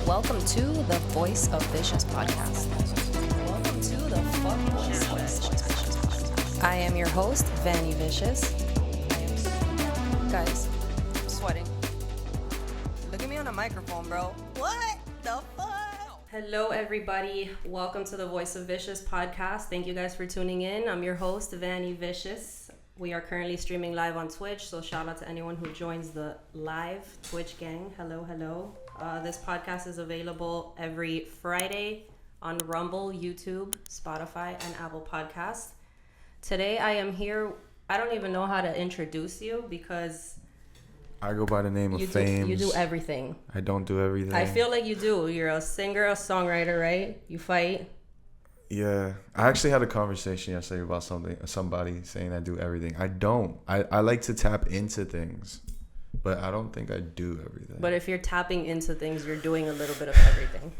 Welcome to the Voice of Vicious podcast. Welcome to the Voice of Vicious. I am your host, Vany Vicious. Guys, I'm sweating. Look at me on a microphone, bro. What the fuck? Hello, everybody. Welcome to the Voice of Vicious podcast. Thank you guys for tuning in. I'm your host, Vany Vicious. We are currently streaming live on Twitch, so shout out to anyone who joins the live Twitch gang. Hello. This podcast is available every Friday on Rumble, YouTube, Spotify, and Apple Podcasts. Today I am here. I don't even know how to introduce you because I go by the name of Famez. You do everything. I don't do everything. I feel like you do. You're a singer, a songwriter, right? You fight. Yeah. I actually had a conversation yesterday about somebody saying I do everything. I don't. I like to tap into things, but I don't think I do everything. But if you're tapping into things, you're doing a little bit of everything.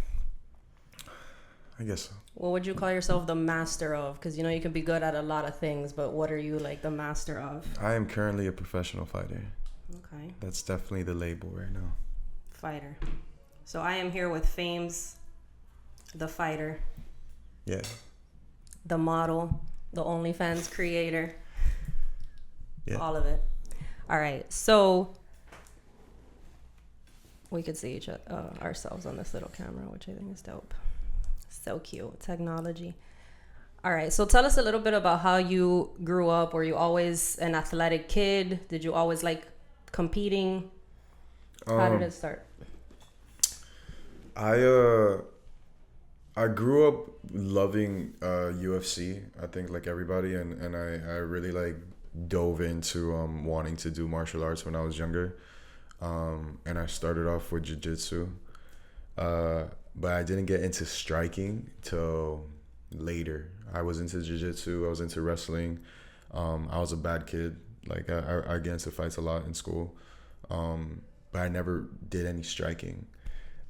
I guess so. What would you call yourself the master of? Because, you can be good at a lot of things, but what are you like the master of? I am currently a professional fighter. Okay. That's definitely the label right now. Fighter. So I am here with Famez, the fighter. Yeah. The model, the OnlyFans creator. Yeah. All of it. All right. So we could see ourselves on this little camera, which I think is dope. So cute. Technology. All right. So tell us a little bit about how you grew up. Were you always an athletic kid? Did you always like competing? How did it start? I grew up loving UFC, I think, like everybody, and I really like dove into wanting to do martial arts when I was younger, and I started off with jiu-jitsu, but I didn't get into striking till later. I was into jiu-jitsu, I was into wrestling. I was a bad kid, like I get into fights a lot in school, but I never did any striking.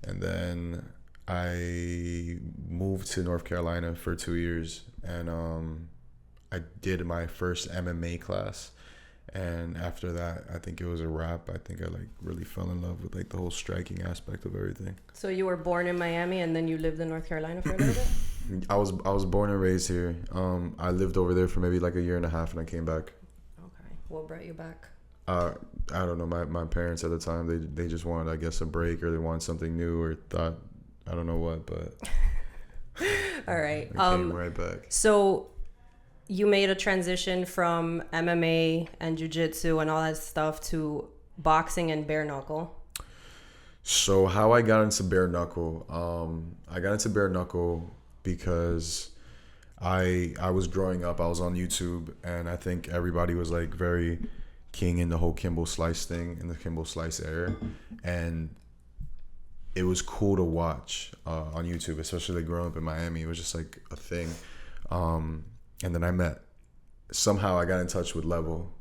And then I moved to North Carolina for 2 years, and I did my first MMA class, and after that I think it was a wrap. I think I like really fell in love with like the whole striking aspect of everything. So you were born in Miami and then you lived in North Carolina for a little bit? I was born and raised here. I lived over there for maybe like a year and a half, and I came back. Okay. What brought you back? I don't know. My parents at the time, they just wanted, I guess, a break, or they wanted something new, or thought, I don't know what, but all right. I came right back. So you made a transition from MMA and jiu-jitsu and all that stuff to boxing and bare knuckle. So how I got into bare knuckle, I got into bare knuckle because I was growing up. I was on YouTube, and I think everybody was like very king in the whole Kimbo Slice thing, in the Kimbo Slice era, and it was cool to watch on YouTube, especially like growing up in Miami. It was just like a thing. And then somehow I got in touch with Level.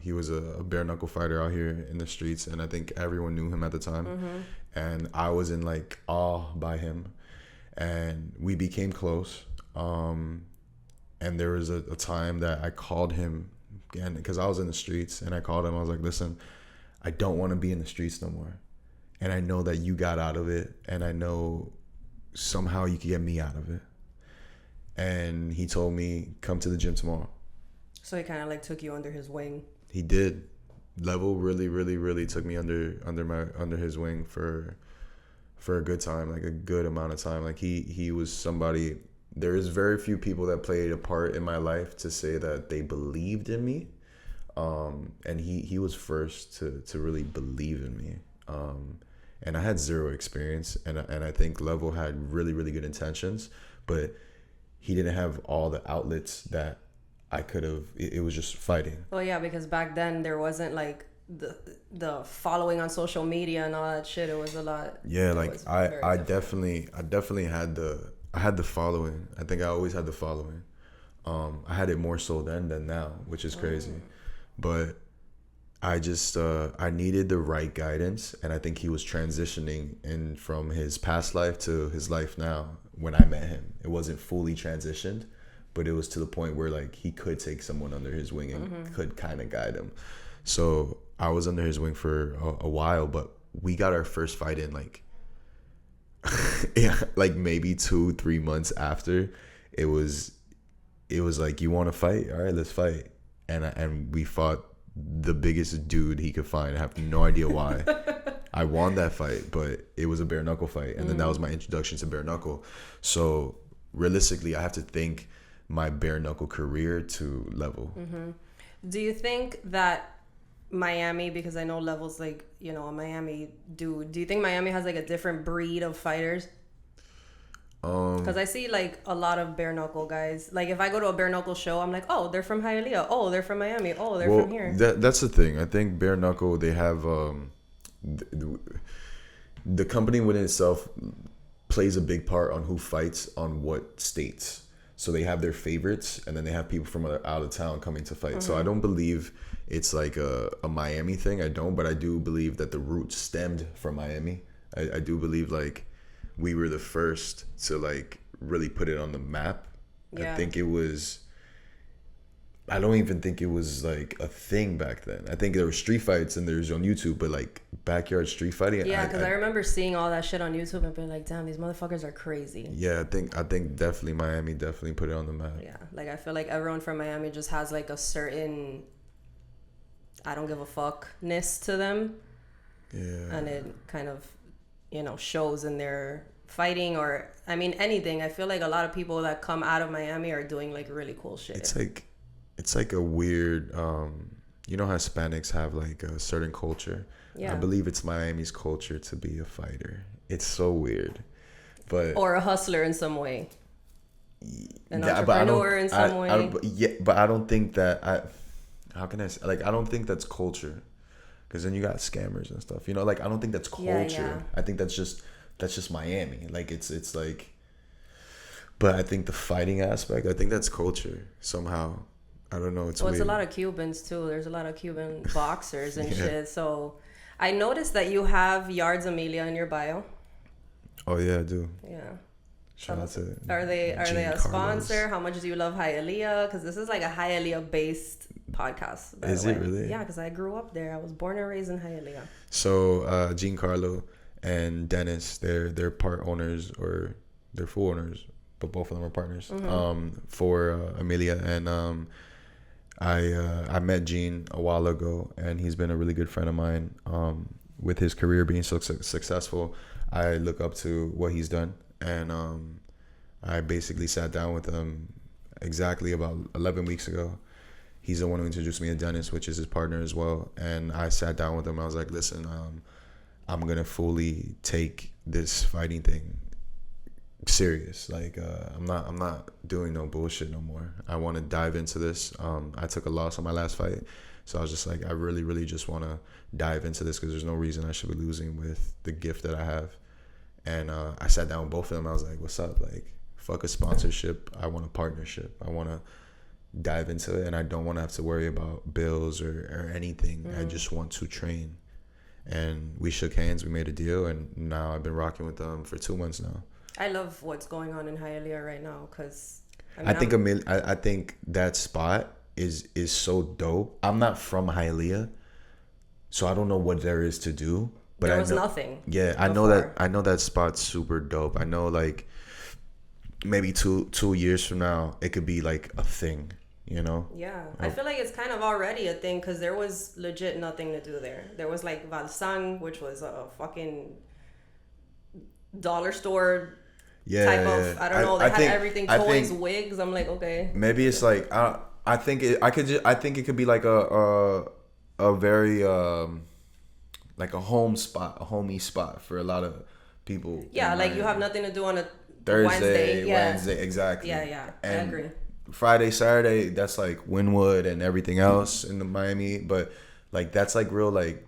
He was a bare knuckle fighter out here in the streets, and I think everyone knew him at the time. Mm-hmm. And I was in like awe by him, and we became close. And there was a time that I called him, and because I was in the streets, and I called him. I was like, listen, I don't want to be in the streets no more. And I know that you got out of it, and I know somehow you could get me out of it. And he told me, come to the gym tomorrow. So he kind of like took you under his wing. He did. Level really, really, really took me under his wing for a good time, like a good amount of time. Like he was somebody. There is very few people that played a part in my life to say that they believed in me, and he was first to really believe in me. And I had zero experience, and I think Level had really, really good intentions, but he didn't have all the outlets that I could have. It was just fighting. Well, yeah, because back then there wasn't like the following on social media and all that shit. It was a lot. Yeah, like I definitely had the following. I think I always had the following. I had it more so then than now, which is crazy. But I just I needed the right guidance, and I think he was transitioning in from his past life to his life now. When I met him, it wasn't fully transitioned, but it was to the point where like he could take someone under his wing and could kind of guide him. So I was under his wing for a while, but we got our first fight in like Yeah, like maybe 2-3 months after, it was like, you want to fight? All right, let's fight. And we fought the biggest dude he could find. I have no idea why. I won that fight, but it was a bare knuckle fight, and then that was my introduction to bare knuckle. So realistically, I have to think my bare knuckle career to level. Do you think that Miami, because I know Level's like, you know, a Miami dude, do you think Miami has like a different breed of fighters? Because I see like a lot of bare knuckle guys. Like if I go to a bare knuckle show, I'm like, oh, they're from Hialeah. Oh, they're from Miami. Oh, they're from here. That's the thing. I think bare knuckle, they have the company within itself plays a big part on who fights on what states. So they have their favorites, and then they have people from out of town coming to fight. So I don't believe it's like a Miami thing. I don't, but I do believe that the roots stemmed from Miami. I do believe like we were the first to like really put it on the map. Yeah. I don't even think it was like a thing back then. I think there were street fights and there's on YouTube, but like backyard street fighting. Yeah, because I remember seeing all that shit on YouTube and being like, damn, these motherfuckers are crazy. Yeah, I think definitely Miami definitely put it on the map. Yeah, like I feel like everyone from Miami just has like a certain I don't give a fuckness to them. Yeah. And it kind of, you know, shows in their fighting, or I mean anything. I feel like a lot of people that come out of Miami are doing like really cool shit. It's like a weird, you know how Hispanics have like a certain culture? Yeah. I believe it's Miami's culture to be a fighter. It's so weird. Or a hustler in some way. An entrepreneur in some way. But I don't think that, how can I say, like, I don't think that's culture. Because then you got scammers and stuff. You know, like, I don't think that's culture. Yeah. I think that's just Miami. Like, it's like, but I think the fighting aspect, I think that's culture somehow. I don't know. It's a lot of Cubans too. There's a lot of Cuban boxers and shit. So I noticed that you have Yards Amelia in your bio. Oh yeah, I do. Yeah. Shout out to Are they a sponsor? How much do you love Hialeah? Because this is like a Hialeah based podcast. Is it really? Yeah, because I grew up there. I was born and raised in Hialeah. So Giancarlo and Dennis, they're part owners, or they're full owners, but both of them are partners for Amelia. And I met Gene a while ago, and he's been a really good friend of mine. With his career being so successful, I look up to what he's done, and I basically sat down with him exactly about 11 weeks ago. He's the one who introduced me to Dennis, which is his partner as well. And I sat down with him. I was like, listen, I'm gonna fully take this fighting thing serious. Like I'm not doing no bullshit no more. I want to dive into this. I took a loss on my last fight, so I was just like, I really just want to dive into this, because there's no reason I should be losing with the gift that I have. And I sat down with both of them. I was like, what's up? Like, fuck a sponsorship. I want a partnership. I want to dive into it, and I don't want to have to worry about bills or anything. I just want to train. And we shook hands. We made a deal, and now I've been rocking with them for 2 months now. I love what's going on in Hialeah right now, because I think that spot is so dope. I'm not from Hialeah, so I don't know what there is to do. But there was nothing. Yeah, I know that spot's super dope. I know like maybe two years from now it could be like a thing, you know? Yeah, I feel like it's kind of already a thing, because there was legit nothing to do there. There was like Valsang, which was a fucking dollar store. Yeah, type of, I don't know. They had everything, toys, wigs. I'm like, okay. Maybe it's like I think it could be like a very like a homey spot for a lot of people. Yeah, like you have nothing to do on a Thursday, Wednesday, Wednesday, exactly. Yeah, and I agree. Friday, Saturday, that's like Wynwood and everything else in the Miami, but like that's like real like.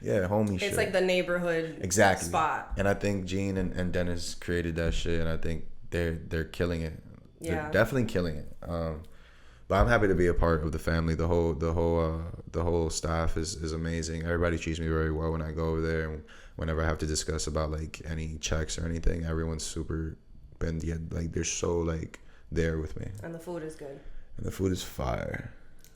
Yeah, homie shit. It's like the neighborhood spot. And I think Gene and Dennis created that shit, and I think they're killing it. Yeah. They're definitely killing it. But I'm happy to be a part of the family. The whole staff is amazing. Everybody treats me very well when I go over there, and whenever I have to discuss about like any checks or anything, everyone's super like they're so like there with me. And the food is good. And the food is fire.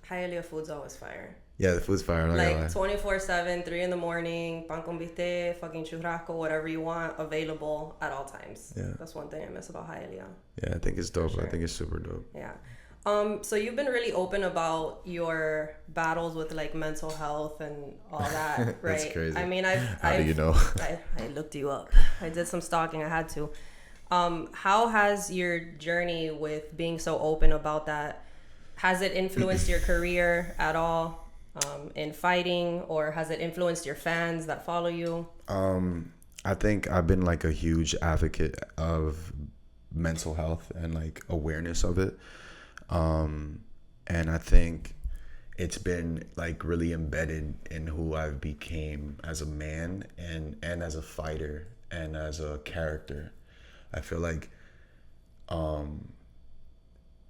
Hialeah food's always fire. Yeah, the food's fire. I'm not gonna lie. 24/7, 3 in the morning, pan con bistec, fucking churrasco, whatever you want, available at all times. Yeah. That's one thing I miss about Hialeah. Yeah, I think it's dope. Sure. I think it's super dope. Yeah. So you've been really open about your battles with like mental health and all that, right? That's crazy. I mean, How do you know? I looked you up. I did some stalking. I had to. How has your journey with being so open about that, has it influenced your career at all in fighting, or has it influenced your fans that follow you? I think I've been like a huge advocate of mental health and like awareness of it. And I think it's been like really embedded in who I've became as a man and as a fighter and as a character. I feel like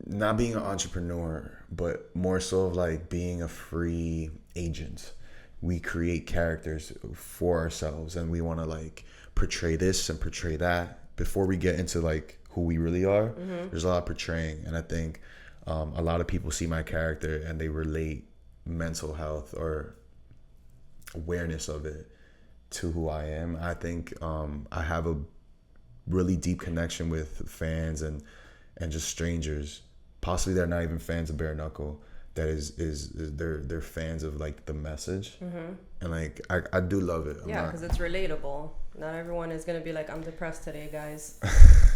not being an entrepreneur, but more so of like being a free agent. We create characters for ourselves and we want to like portray this and portray that before we get into like who we really are. There's a lot of portraying, and I think a lot of people see my character and they relate mental health or awareness of it to who I am. I think I have a really deep connection with fans and just strangers. Possibly they're not even fans of bare knuckle. That is they're fans of like the message, and like I do love it. Yeah, because it's relatable. Not everyone is gonna be like, I'm depressed today, guys.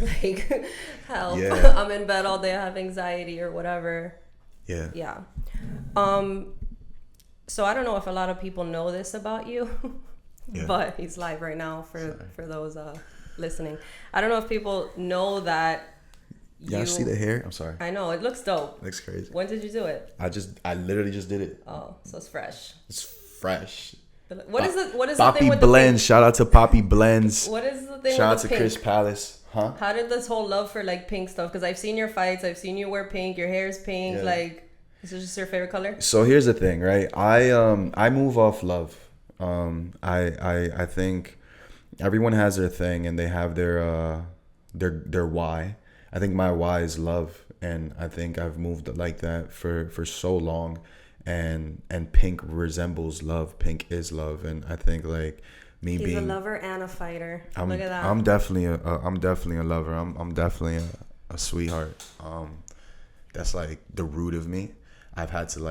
Like, help! Yeah. I'm in bed all day. I have anxiety or whatever. Yeah. Yeah. So I don't know if a lot of people know this about you, Yeah. but he's live right now for those listening. I don't know if people know that. Yeah, I see the hair. I'm sorry. I know, it looks dope. Looks crazy. When did you do it? I literally just did it. Oh, so it's fresh. It's fresh. What is the thing Poppy with Blends. Shout out to Poppy Blends. What is the thing Shout out with to the pink? Chris Palace. Huh? How did this whole love for like pink stuff? Because I've seen your fights. I've seen you wear pink. Your hair is pink. Yeah. Like, is it just your favorite color? So here's the thing, right? I move off love. I think everyone has their thing and they have their why. I think my why is love, and I think I've moved like that for so long, and pink resembles love. Pink is love, and I think like me He's being a lover and a fighter. Look at that. I'm definitely a lover. I'm definitely a sweetheart. That's like the root of me. I've had to.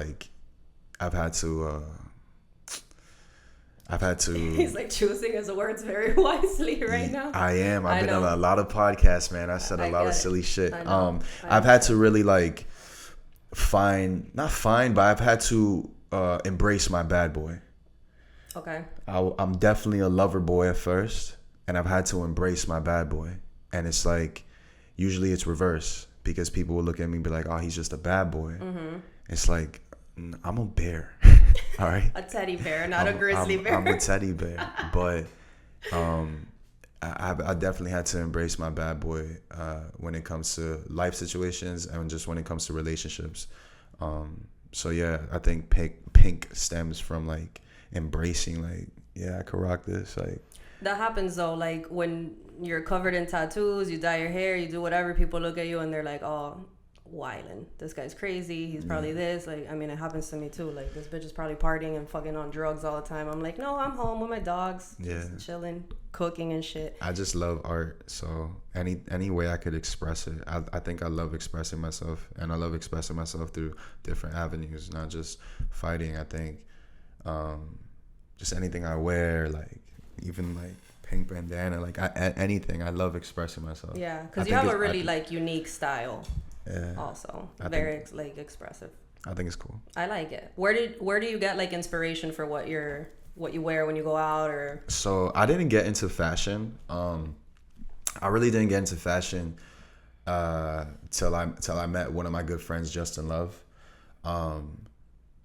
He's like choosing his words very wisely right now. I am. I've been on a lot of podcasts, man. I said a lot of silly shit. I've had to really like but I've had to embrace my bad boy. Okay. I'm definitely a lover boy at first, and I've had to embrace my bad boy. And it's like, usually it's reverse, because people will look at me and be like, oh, he's just a bad boy. It's like, I'm a bear. All right. A teddy bear, not a grizzly bear. I'm a teddy bear, but I definitely had to embrace my bad boy when it comes to life situations and just when it comes to relationships. So yeah, I think pink stems from like embracing, like, yeah, I could rock this. Like, that happens though, like when you're covered in tattoos, you dye your hair, you do whatever, people look at you and they're like, oh, wildin', this guy's crazy, he's probably this. Like, I mean, it happens to me too. Like, this bitch is probably partying and fucking on drugs all the time. I'm like, no, I'm home with my dogs, just chilling, cooking and shit. I just love art, so any way I could express it, I think I love expressing myself, and I love expressing myself through different avenues, not just fighting. I think just anything I wear, like even like pink bandana, like anything, I love expressing myself. Yeah, because you have a really like unique style. Yeah. Also, very like expressive. I think it's cool. I like it. Where do you get like inspiration for what you wear when you go out? Or so I didn't get into fashion. I really didn't get into fashion till I met one of my good friends, Justin Love.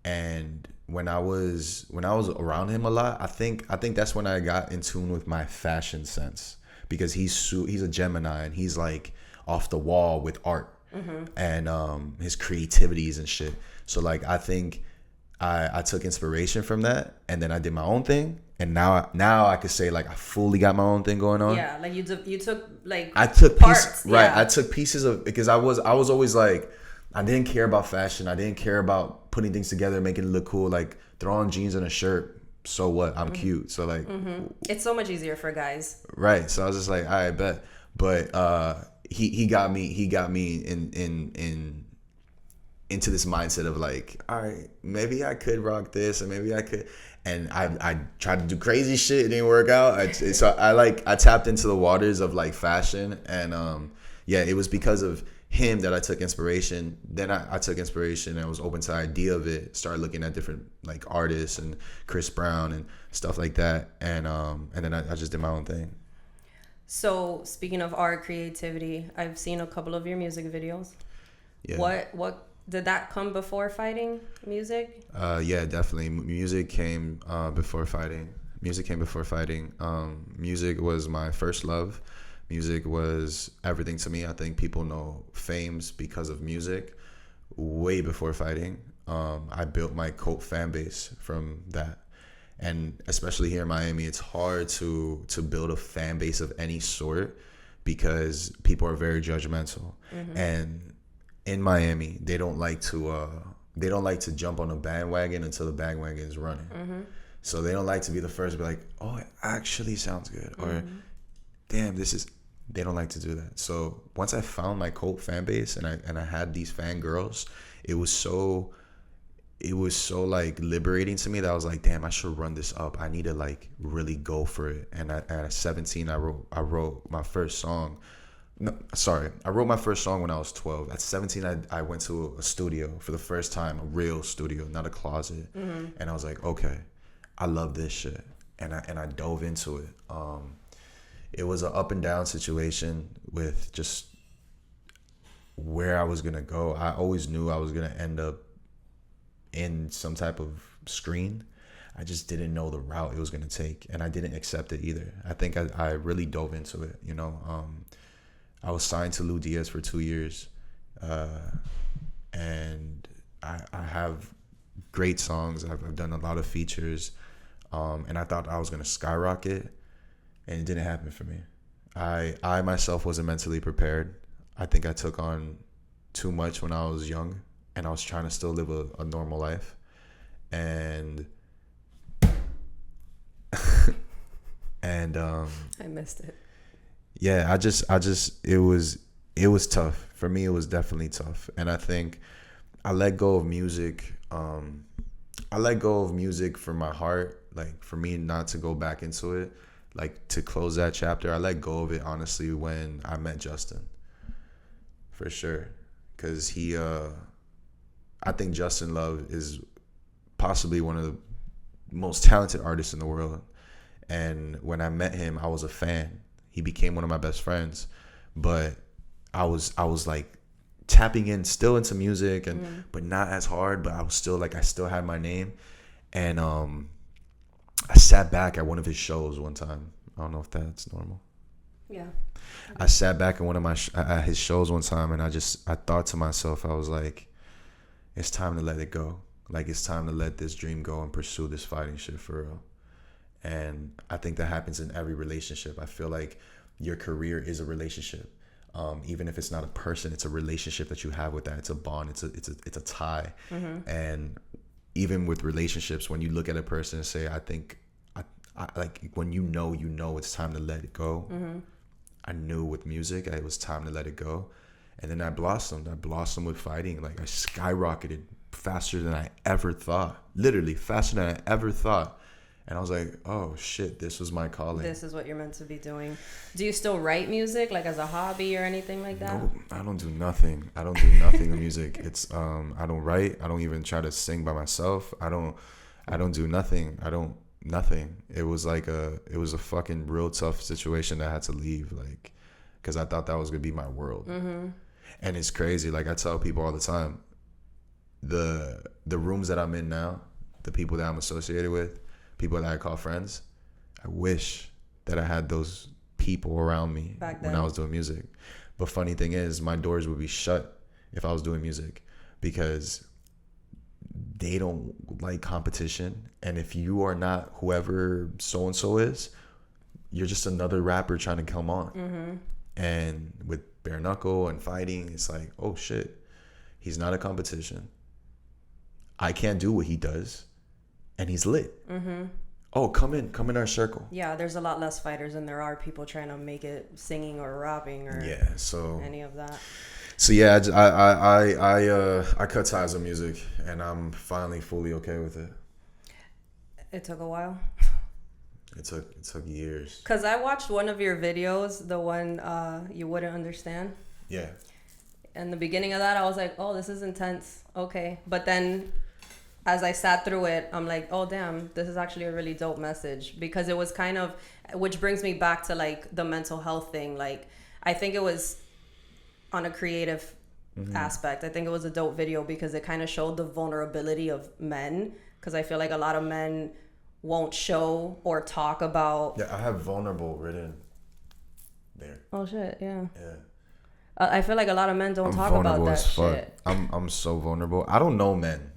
And when I was around him a lot, I think that's when I got in tune with my fashion sense, because he's a Gemini and he's like off the wall with art. And his creativities and shit. So like I think I took inspiration from that, and then I did my own thing, and now I could say like I fully got my own thing going on. Yeah, like you took like I took parts. Right, yeah. I took pieces of, because I was always like I didn't care about fashion. I didn't care about putting things together, making it look cool. Like, throw on jeans and a shirt. So what? I'm cute. So like, it's so much easier for guys. Right. So I was just like, I bet. But he got me in into this mindset of like, all right, maybe I could rock this, and maybe I could. And I tried to do crazy shit. It didn't work out. I tapped into the waters of like fashion, and yeah, it was because of him that I took inspiration. Then I took inspiration and was open to the idea of it. Started looking at different like artists and Chris Brown and stuff like that, and then I just did my own thing. So speaking of art, creativity, I've seen a couple of your music videos. Yeah. What did that come before fighting? Music? Yeah, definitely. Music came before fighting. Music was my first love. Music was everything to me. I think people know Famez because of music way before fighting. I built my cult fan base from that. And especially here in Miami, it's hard to build a fan base of any sort because people are very judgmental. And in Miami, they don't like to jump on a bandwagon until the bandwagon is running. So they don't like to be the first to be like, oh, it actually sounds good, or damn, they don't like to do that. So once I found my cult fan base and I had these fangirls, it was so like liberating to me that I was like, damn, I should run this up. I need to like really go for it. And at 17, I wrote my first song. No, sorry. I wrote my first song when I was 12. At 17, I went to a studio for the first time, a real studio, not a closet. And I was like, okay, I love this shit. And I dove into it. It was an up and down situation with just where I was going to go. I always knew I was going to end up in some type of screen. I just didn't know the route it was going to take, and I didn't accept it either. I think I really dove into it, you know. I was signed to Lou Diaz for 2 years, and I have great songs. I've done a lot of features, and I thought I was going to skyrocket, and it didn't happen for me. I myself wasn't mentally prepared. I think I took on too much when I was young, and I was trying to still live a normal life. And I missed it. Yeah, I just it was tough. For me, it was definitely tough. And I think I let go of music. I let go of music for my heart, like for me not to go back into it, like to close that chapter. I let go of it honestly when I met Justin. For sure. Cause I think Justin Love is possibly one of the most talented artists in the world. And when I met him, I was a fan. He became one of my best friends. But I was like tapping in still into music and but not as hard, but I was still like I still had my name. And I sat back at one of his shows one time. I don't know if that's normal. Yeah. I sat back at one of my at his shows one time, and I thought to myself, I was like, it's time to let it go. Like, it's time to let this dream go and pursue this fighting shit for real. And I think that happens in every relationship. I feel like your career is a relationship. Even if it's not a person, it's a relationship that you have with that. It's a bond. It's a tie. And even with relationships, when you look at a person and say, I think, I like when you know it's time to let it go. I knew with music, it was time to let it go. And then I blossomed. With fighting. Like, I skyrocketed faster than I ever thought. Literally faster than I ever thought. And I was like, oh shit, this was my calling. This is what you're meant to be doing. Do you still write music, like as a hobby or anything like that? No, I don't do nothing. I don't do nothing with music. It's I don't write. I don't even try to sing by myself. I don't do nothing. Nothing. It was a fucking real tough situation that I had to leave, like, because I thought that was gonna be my world. And it's crazy. Like, I tell people all the time, the rooms that I'm in now, the people that I'm associated with, people that I call friends, I wish that I had those people around me when I was doing music. But funny thing is, my doors would be shut if I was doing music because they don't like competition. And if you are not whoever so-and-so is, you're just another rapper trying to come on. And with bare knuckle and fighting, it's like, oh shit, He's not a competition. I can't do what he does, and he's lit. Mm-hmm. Oh, come in our circle. Yeah, there's a lot less fighters than there are people trying to make it singing or rapping or any of that. So yeah, I cut ties with music, and I'm finally fully okay with it. It took a while. It took years. Cause I watched one of your videos, the one you wouldn't understand. Yeah. In the beginning of that, I was like, oh, this is intense. Okay, but then as I sat through it, I'm like, oh damn, this is actually a really dope message, because it was kind of, which brings me back to like the mental health thing. Like, I think it was on a creative aspect. I think it was a dope video because it kind of showed the vulnerability of men, because I feel like a lot of men won't show or talk about. Yeah, I have vulnerable written there. Oh shit, yeah. Yeah. I feel like a lot of men don't talk about that shit. I'm so vulnerable. I don't know men.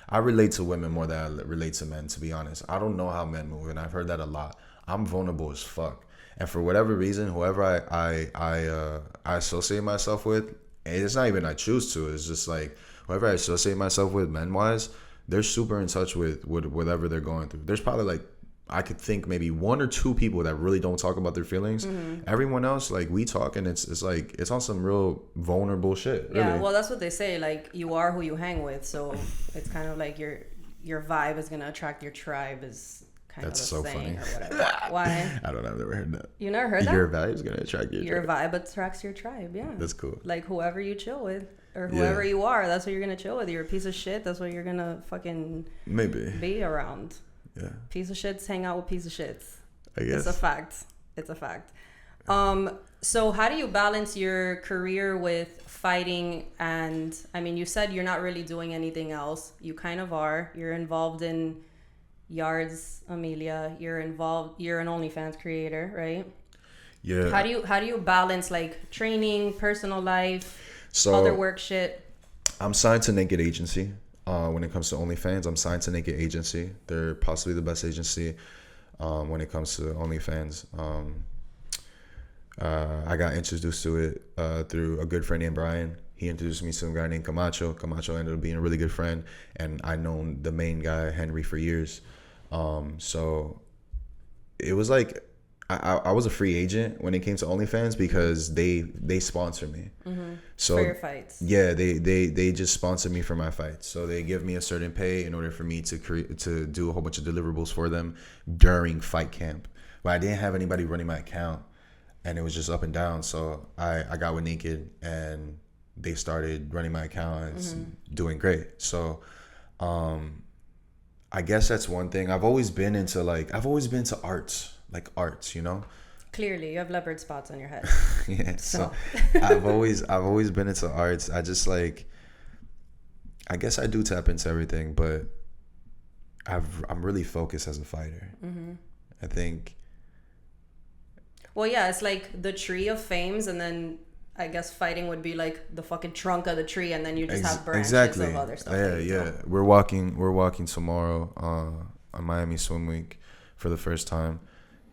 I relate to women more than I relate to men, to be honest. I don't know how men move, and I've heard that a lot. I'm vulnerable as fuck. And for whatever reason, whoever I associate myself with, and it's not even I choose to, it's just like whoever I associate myself with men-wise, they're super in touch with whatever they're going through. There's probably like, I could think maybe one or two people that really don't talk about their feelings. Mm-hmm. Everyone else, like, we talk, and it's like, it's on some real vulnerable shit. Really. Yeah, well, that's what they say. Like, you are who you hang with. So it's kind of like your vibe is going to attract your tribe is kind that's of the so saying funny. Or whatever. Why? I don't know. I've never heard that. You never heard that? Your vibe is going to attract your tribe. Your vibe attracts your tribe, yeah. That's cool. Like, whoever you chill with. Or whoever you are, that's what you're going to chill with. You're a piece of shit, that's what you're going to fucking be around. Yeah. Piece of shits hang out with piece of shits. I guess. It's a fact. So how do you balance your career with fighting? And I mean, you said you're not really doing anything else. You kind of are. You're involved in Yards Amelia. You're an OnlyFans creator, right? Yeah. How do you balance like training, personal life, other work shit? I'm signed to Naked Agency. When it comes to OnlyFans, I'm signed to Naked Agency. They're possibly the best agency when it comes to OnlyFans. I got introduced to it through a good friend named Brian. He introduced me to a guy named Camacho. Camacho ended up being a really good friend, and I known the main guy, Henry, for years. So it was like I was a free agent when it came to OnlyFans because they sponsor me. Mm-hmm. So for your fights. Yeah, they just sponsor me for my fights. So they give me a certain pay in order for me to do a whole bunch of deliverables for them during fight camp. But I didn't have anybody running my account, and it was just up and down. So I got with Naked, and they started running my account, and it's doing great. So I guess that's one thing. I've always been into arts. Like arts, you know. Clearly, you have leopard spots on your head. Yeah, so I've always been into arts. I just like, I guess I do tap into everything, but I'm really focused as a fighter. Mm-hmm. I think. Well, yeah, it's like the tree of Famez, and then I guess fighting would be like the fucking trunk of the tree, and then you just have branches of other stuff. Yeah. We're walking tomorrow on Miami Swim Week for the first time.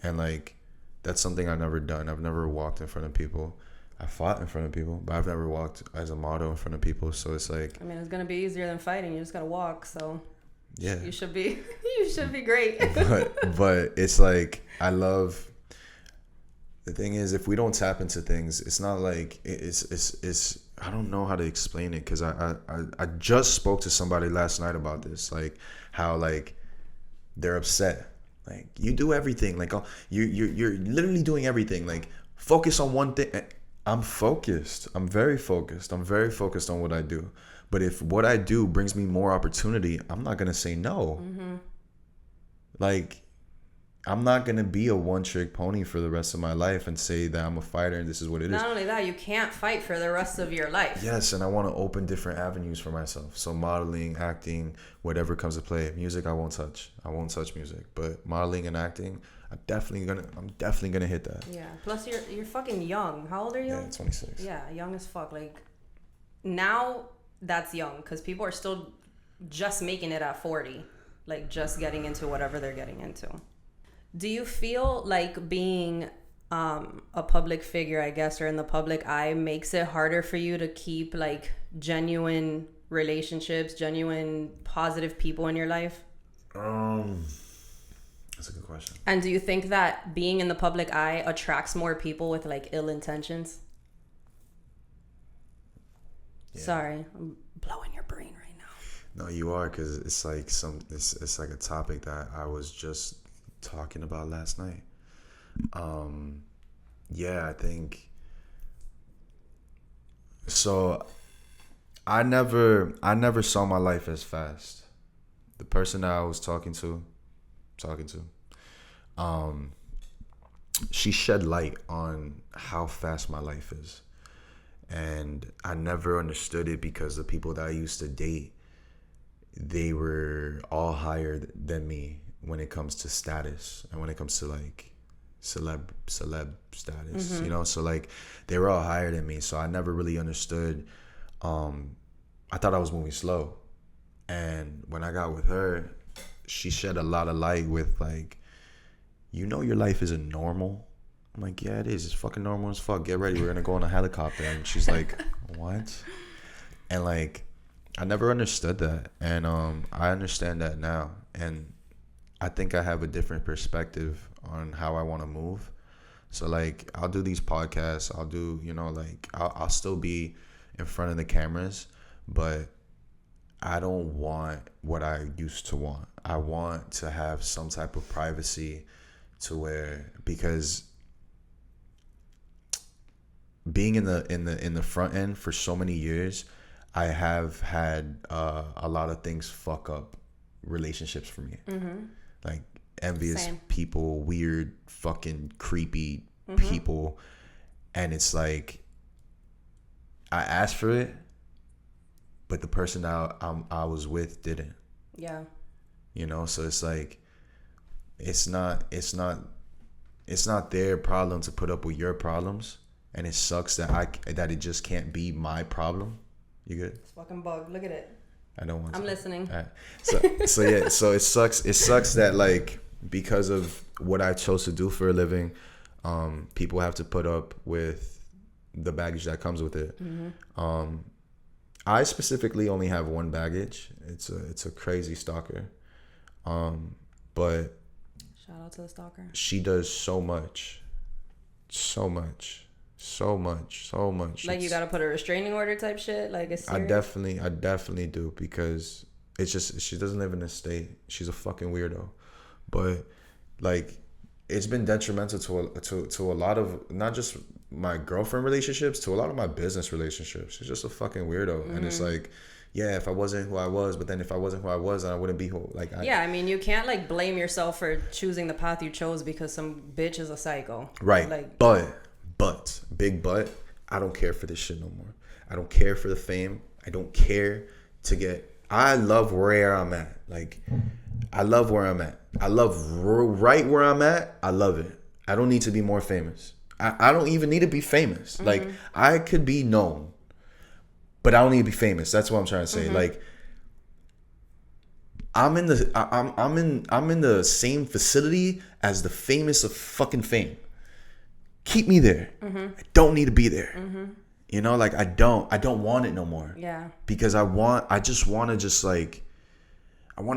And like, that's something I've never done. I've never walked in front of people. I fought in front of people, but I've never walked as a model in front of people. So it's like, I mean, it's gonna be easier than fighting. You just gotta walk. So yeah, you should be great. but it's like, I love. The thing is, if we don't tap into things, it's not like it's. I don't know how to explain it, because I just spoke to somebody last night about this, like how like they're upset. Like, you do everything. Like, oh, you're literally doing everything. Like, focus on one thing. I'm focused. I'm very focused. I'm very focused on what I do. But if what I do brings me more opportunity, I'm not gonna say no. Mm-hmm. Like, I'm not gonna be a one-trick pony for the rest of my life and say that I'm a fighter and this is what it is. Not only that, you can't fight for the rest of your life. Yes, and I want to open different avenues for myself. So modeling, acting, whatever comes to play. Music, I won't touch. I won't touch music. But modeling and acting, I'm definitely gonna hit that. Yeah. Plus, you're fucking young. How old are you? Yeah, 26. Yeah, young as fuck. Like, now that's young, because people are still just making it at 40, like just getting into whatever they're getting into. Do you feel like being a public figure, I guess, or in the public eye makes it harder for you to keep like genuine relationships, genuine positive people in your life? That's a good question. And do you think that being in the public eye attracts more people with like ill intentions? Yeah. Sorry, I'm blowing your brain right now. No, you are, because it's like it's like a topic that I was just talking about last night. Yeah, I think so. I never saw my life as fast. The person that I was talking to, she shed light on how fast my life is. And I never understood it because the people that I used to date, they were all higher than me when it comes to status and when it comes to like celeb status, you know? So like they were all higher than me. So I never really understood. I thought I was moving slow. And when I got with her, she shed a lot of light with like, you know, your life isn't normal. I'm like, yeah, it is. It's fucking normal as fuck. Get ready. We're going to go on a helicopter. And she's like, what? And like, I never understood that. And I understand that now. And I think I have a different perspective on how I want to move. So like, I'll do these podcasts. I'll do, you know, like, I'll still be in front of the cameras, but I don't want what I used to want. I want to have some type of privacy to where, because being in the front end for so many years, I have had a lot of things fuck up relationships for me. Like envious people, weird fucking creepy people. And it's like, I asked for it, but the person that I was with didn't. Yeah. You know, so it's like, it's not their problem to put up with your problems, and it sucks that it just can't be my problem. You good? It's fucking bug. Look at it. I don't want. I'm listening. All right. So yeah. So it sucks. It sucks that like because of what I chose to do for a living, people have to put up with the baggage that comes with it. I specifically only have one baggage. It's a crazy stalker. But shout out to the stalker. She does so much. Like you gotta put a restraining order type shit. Like it's serious? I definitely do, because it's just, she doesn't live in this state. She's a fucking weirdo. But like, it's been detrimental to a lot of, not just my girlfriend relationships, to a lot of my business relationships. She's just a fucking weirdo. And it's like, yeah, if I wasn't who I was, but then if I wasn't who I was, I wouldn't be who, like, I mean, you can't like blame yourself for choosing the path you chose because some bitch is a psycho. Right. Like, but big but, I don't care for this shit no more. I don't care for the fame. I don't care to get, I love where I'm at. Like, I love where I'm at. I love right where I'm at. I love it. I don't need to be more famous. I don't even need to be famous. Like, I could be known, but I don't need to be famous. That's what I'm trying to say. Like, I'm in the same facility as the famous of fucking fame. Keep me there. I don't need to be there. You know, like, I don't want it no more. Yeah. Because I want to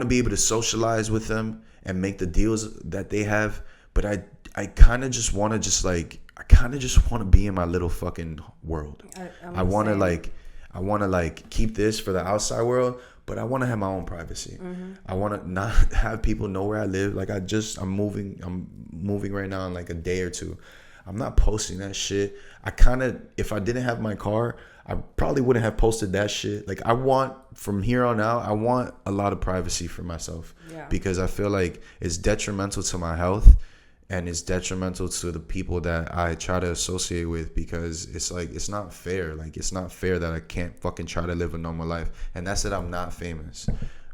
be able to socialize with them and make the deals that they have, but I kind of just want to be in my little fucking world. I want to keep this for the outside world, but I want to have my own privacy. I want to not have people know where I live. Like, I'm moving right now in like a day or two. I'm not posting that shit. If I didn't have my car, I probably wouldn't have posted that shit. Like, from here on out, I want a lot of privacy for myself. Yeah. Because I feel like it's detrimental to my health, and it's detrimental to the people that I try to associate with, because it's like, it's not fair. Like, it's not fair that I can't fucking try to live a normal life. And that's that I'm not famous.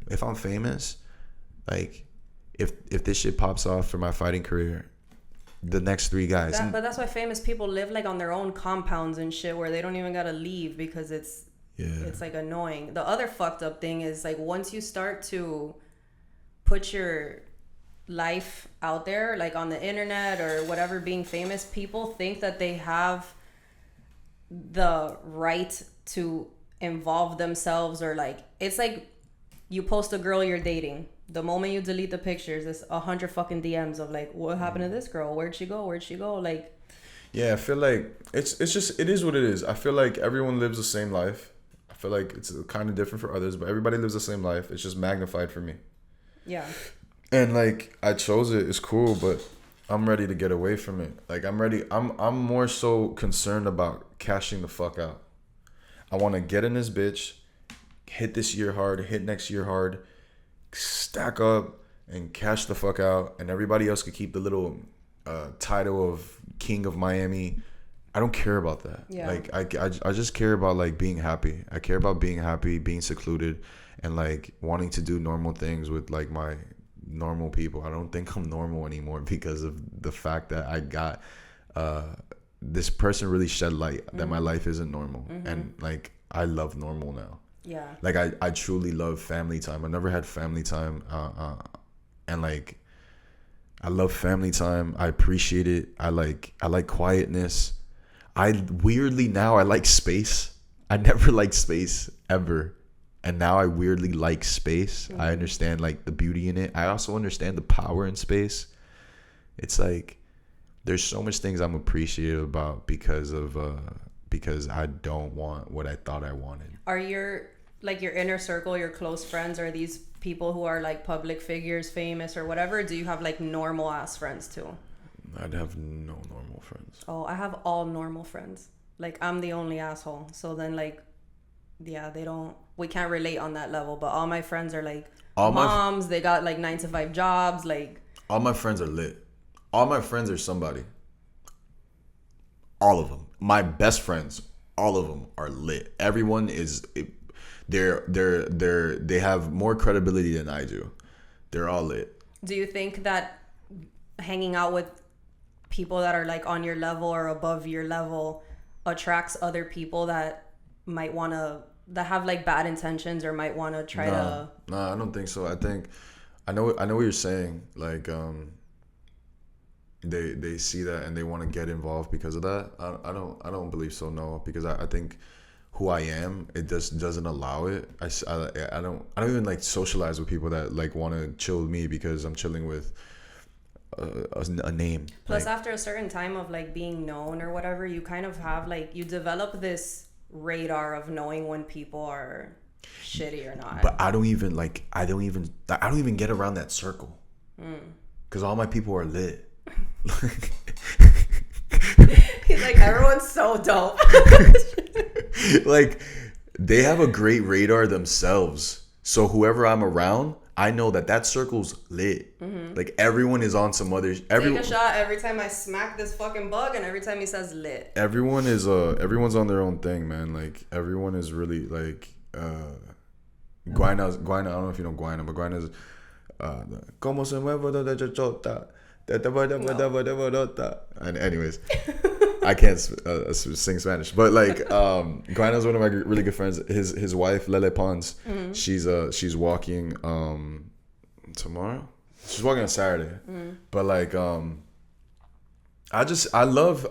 If I'm famous, like, if this shit pops off for my fighting career, the next three guys. But that's why famous people live like on their own compounds and shit, where they don't even gotta leave because it's like annoying. The other fucked up thing is like, once you start to put your life out there, like on the internet or whatever, being famous, people think that they have the right to involve themselves, or like, it's like you post a girl you're dating. The moment you delete the pictures, there's 100 fucking DMs of like, what happened to this girl? Where'd she go? Where'd she go? Like, yeah, I feel like it's just, it is what it is. I feel like everyone lives the same life. I feel like it's kind of different for others, but everybody lives the same life. It's just magnified for me. yeah. And like, I chose it. It's cool, but I'm ready to get away from it. Like, I'm ready. I'm more so concerned about cashing the fuck out. I want to get in this bitch, hit this year hard, hit next year hard, stack up and cash the fuck out, and everybody else could keep the little title of King of Miami. I don't care about that. Yeah. Like, I just care about like being happy. I care about being happy, being secluded, and like wanting to do normal things with like my normal people. I don't think I'm normal anymore because of the fact that I got this person really shed light that my life isn't normal. And like, I love normal now. Yeah. Like, I truly love family time. I never had family time, and like, I love family time. I appreciate it. I like quietness. Weirdly now I like space. I never liked space ever, and now I weirdly like space. I understand like the beauty in it. I also understand the power in space. It's like there's so much things I'm appreciative about because I don't want what I thought I wanted. Are your inner circle, your close friends, are these people who are like public figures, famous or whatever? Or do you have like normal ass friends too? I'd have no normal friends. Oh, I have all normal friends. Like, I'm the only asshole. So then like, yeah, we can't relate on that level. But all my friends are like moms. They got like 9-to-5 jobs. Like, all my friends are lit. All my friends are somebody. All of them. My best friends, all of them are lit. Everyone is, they have more credibility than I do. They're all lit. Do you think that hanging out with people that are like on your level or above your level attracts other people that might want to, that have like bad intentions or might want to try to? Nah, I don't think so. I know what you're saying. Like, they see that and they want to get involved because of that. I don't believe so. No, because I think who I am, it just doesn't allow it. I don't even like socialize with people that like want to chill with me because I'm chilling with a name. Plus, like, after a certain time of like being known or whatever, you kind of have like, you develop this radar of knowing when people are shitty or not. But I don't even get around that circle because all my people are lit. He's like, everyone's so dope. Like, they have a great radar themselves. So whoever I'm around, I know that circle's lit. Like, everyone is on some other. Take a shot every time I smack this fucking bug, and every time he says lit. Everyone's on their own thing, man. Like, everyone is really like. Guayna. I don't know if you know Guayna, but Guayna's. Como se mueve la chachota. And anyways, I can't sing Spanish, but like, Guayna's one of my really good friends. His wife Lele Pons, she's walking tomorrow. She's walking on Saturday, but like, I love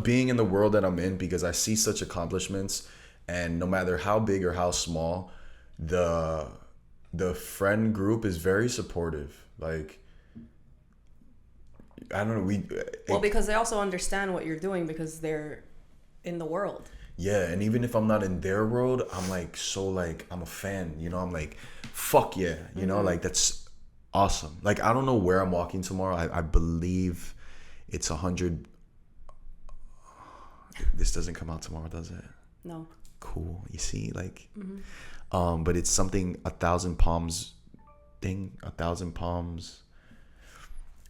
being in the world that I'm in because I see such accomplishments, and no matter how big or how small, the friend group is very supportive. Like, I don't know, because they also understand what you're doing because they're in the world. Yeah, and even if I'm not in their world, I'm like, so like, I'm a fan, you know. I'm like, fuck yeah, you know, like, that's awesome. Like, I don't know where I'm walking tomorrow. I believe it's 100. This doesn't come out tomorrow, does it? No. Cool. You see, like, but it's something 1,000 palms thing, 1,000 palms.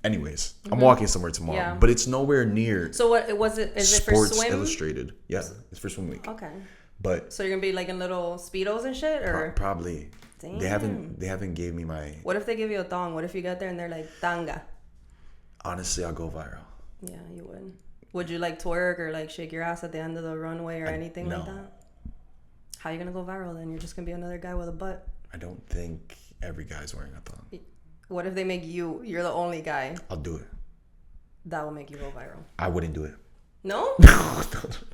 Anyways, I'm walking somewhere tomorrow, but it's nowhere near. So what was it? Is Sports it for swim? Illustrated. Yeah, it's for swim week. Okay. But so you're gonna be like in little speedos and shit, or probably. Damn. They haven't gave me my. What if they give you a thong? What if you get there and they're like tanga? Honestly, I'll go viral. Yeah, you would. Would you like twerk or like shake your ass at the end of the runway or anything like that? How are you gonna go viral then? You're just gonna be another guy with a butt. I don't think every guy's wearing a thong. What if they make you're the only guy? I'll do it. That will make you go viral. I wouldn't do it. No?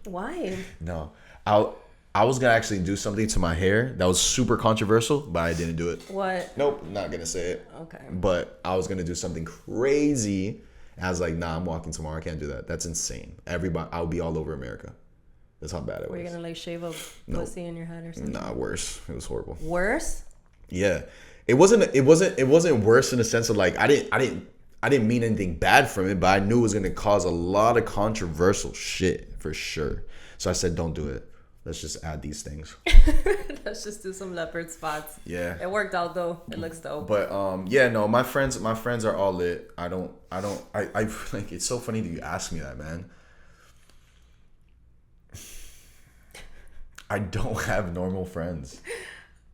Why? No. I was gonna actually do something to my hair that was super controversial, but I didn't do it. What? Nope, not gonna say it. Okay. But I was gonna do something crazy. I was like, nah, I'm walking tomorrow. I can't do that. That's insane. Everybody, I'll be all over America. That's how bad it was. Were you gonna like shave a pussy in your head or something? Nah, worse. It was horrible. Worse? Yeah. It wasn't worse in the sense of like I didn't mean anything bad from it, but I knew it was gonna cause a lot of controversial shit for sure. So I said, don't do it. Let's just add these things. Let's just do some leopard spots. Yeah. It worked out though. It looks dope. But yeah, no, my friends are all lit. I like it's so funny that you ask me that, man. I don't have normal friends.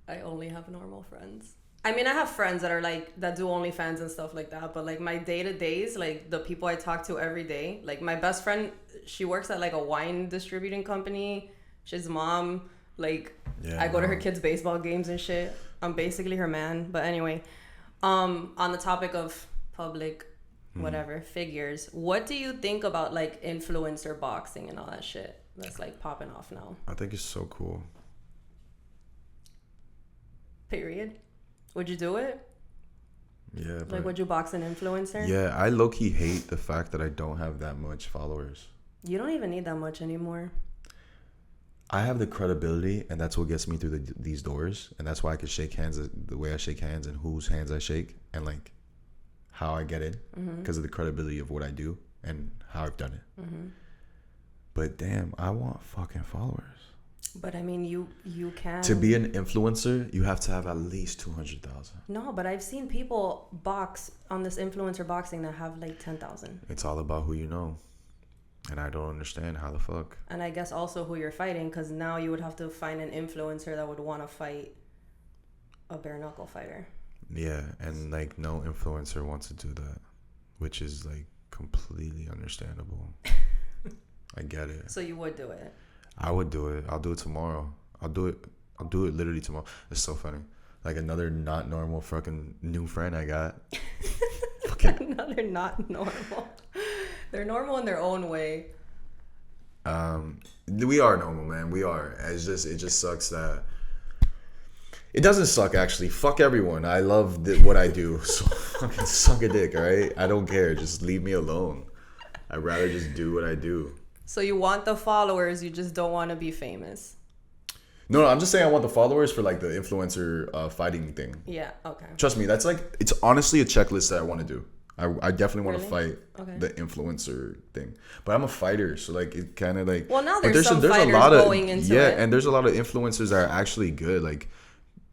I only have normal friends. I mean, I have friends that are like that do OnlyFans and stuff like that, but like my day-to-days, like the people I talk to every day, like my best friend, she works at like a wine distributing company. She's mom. Like I go to her kids' baseball games and shit. I'm basically her man. But anyway, on the topic of public whatever figures, what do you think about like influencer boxing and all that shit that's like popping off now? I think it's so cool. Period. Would you do it? Yeah. Like, would you box an influencer? Yeah, I low-key hate the fact that I don't have that much followers. You don't even need that much anymore. I have the credibility, and that's what gets me through these doors, and that's why I can shake hands the way I shake hands and whose hands I shake and like how I get in because of the credibility of what I do and how I've done it. But damn, I want fucking followers. But I mean, you can. To be an influencer, you have to have at least 200,000. No, but I've seen people box on this influencer boxing that have like 10,000. It's all about who you know. And I don't understand how the fuck. And I guess also who you're fighting, because now you would have to find an influencer that would want to fight a bare knuckle fighter. Yeah, and like no influencer wants to do that, which is like completely understandable. I get it. So you would do it? I would do it. I'll do it tomorrow. I'll do it literally tomorrow. It's so funny. Like another not normal fucking new friend I got. Another not normal. They're normal in their own way. We are normal, man. We are. It just sucks that it doesn't suck actually. Fuck everyone. I love what I do. So fucking suck a dick, all right? I don't care. Just leave me alone. I'd rather just do what I do. So you want the followers, you just don't want to be famous. No, I'm just saying I want the followers for like the influencer fighting thing. Yeah, okay. Trust me, that's like, it's honestly a checklist that I want to do. I definitely want to fight the influencer thing. But I'm a fighter, so like it kind of like... Well, now there's some fighters going into it. Yeah, and there's a lot of influencers that are actually good. Like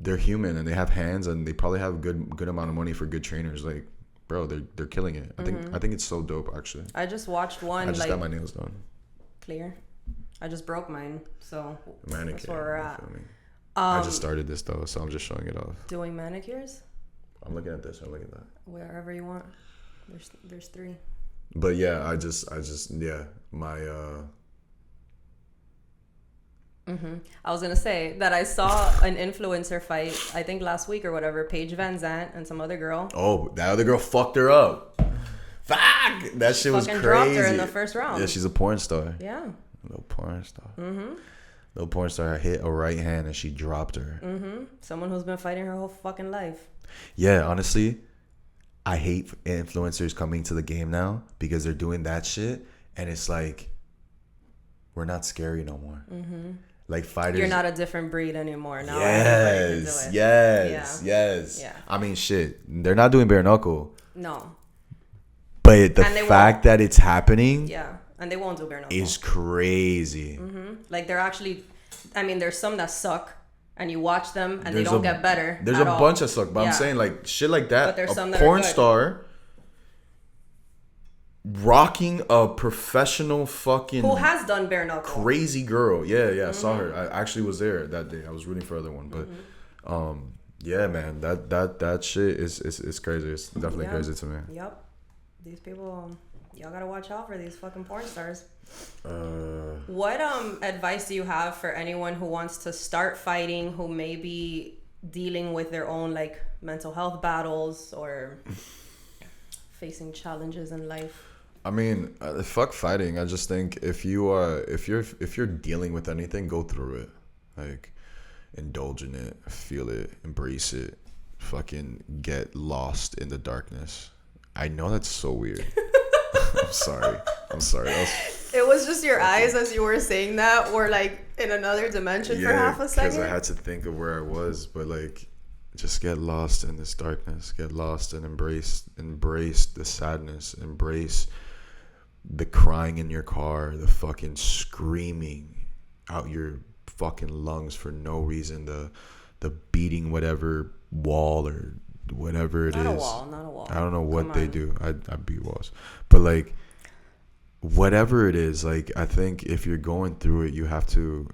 they're human and they have hands and they probably have good amount of money for good trainers. Like, bro, they're killing it. I think it's so dope actually. I just watched one. I just got my nails done. Clear. I just broke mine, so manicure, that's where we're at. I just started this though, so I'm just showing it off. Doing manicures? I'm looking at this. I'm looking at that. Wherever you want. There's 3. But yeah, I just yeah, my I was gonna say that I saw an influencer fight, I think last week or whatever, Paige Van Zandt and some other girl. Oh, that other girl fucked her up. Fuck! That shit was crazy. Dropped her in the first round. Yeah, she's a porn star. Yeah. A little porn star. Little porn star hit a right hand and she dropped her. Someone who's been fighting her whole fucking life. Yeah, honestly, I hate influencers coming to the game now because they're doing that shit and it's like we're not scary no more. Like fighters, you're not a different breed anymore. Now yes. Yeah. I mean, shit, they're not doing bare knuckle. No. But the fact that it's happening, yeah, and they won't do bare knuckle, is crazy. Like they're actually, I mean, there's some that suck, and you watch them and they don't get better. There's a bunch that suck, but I'm saying like shit like that. But there's some that porn are good. Star rocking a professional fucking who has done bare knuckle, crazy girl. Yeah, I saw her. I actually was there that day. I was rooting for the other one, but yeah, man, that shit is crazy. It's definitely crazy to me. Yep. These people, y'all gotta watch out for these fucking porn stars. What What advice do you have for anyone who wants to start fighting, who maybe dealing with their own like mental health battles or facing challenges in life? I mean, fuck fighting. I just think if you're dealing with anything, go through it. Like, indulge in it, feel it, embrace it, fucking get lost in the darkness. I know that's so weird. I'm sorry. It was just your eyes as you were saying that, or like in another dimension for half a second. Because I had to think of where I was, but like, just get lost in this darkness. Get lost and embrace the sadness. Embrace the crying in your car, the fucking screaming out your fucking lungs for no reason, the beating whatever wall or whatever it is. Not a wall. I don't know what they do. I beat walls, but like, whatever it is, like, I think if you're going through it, you have to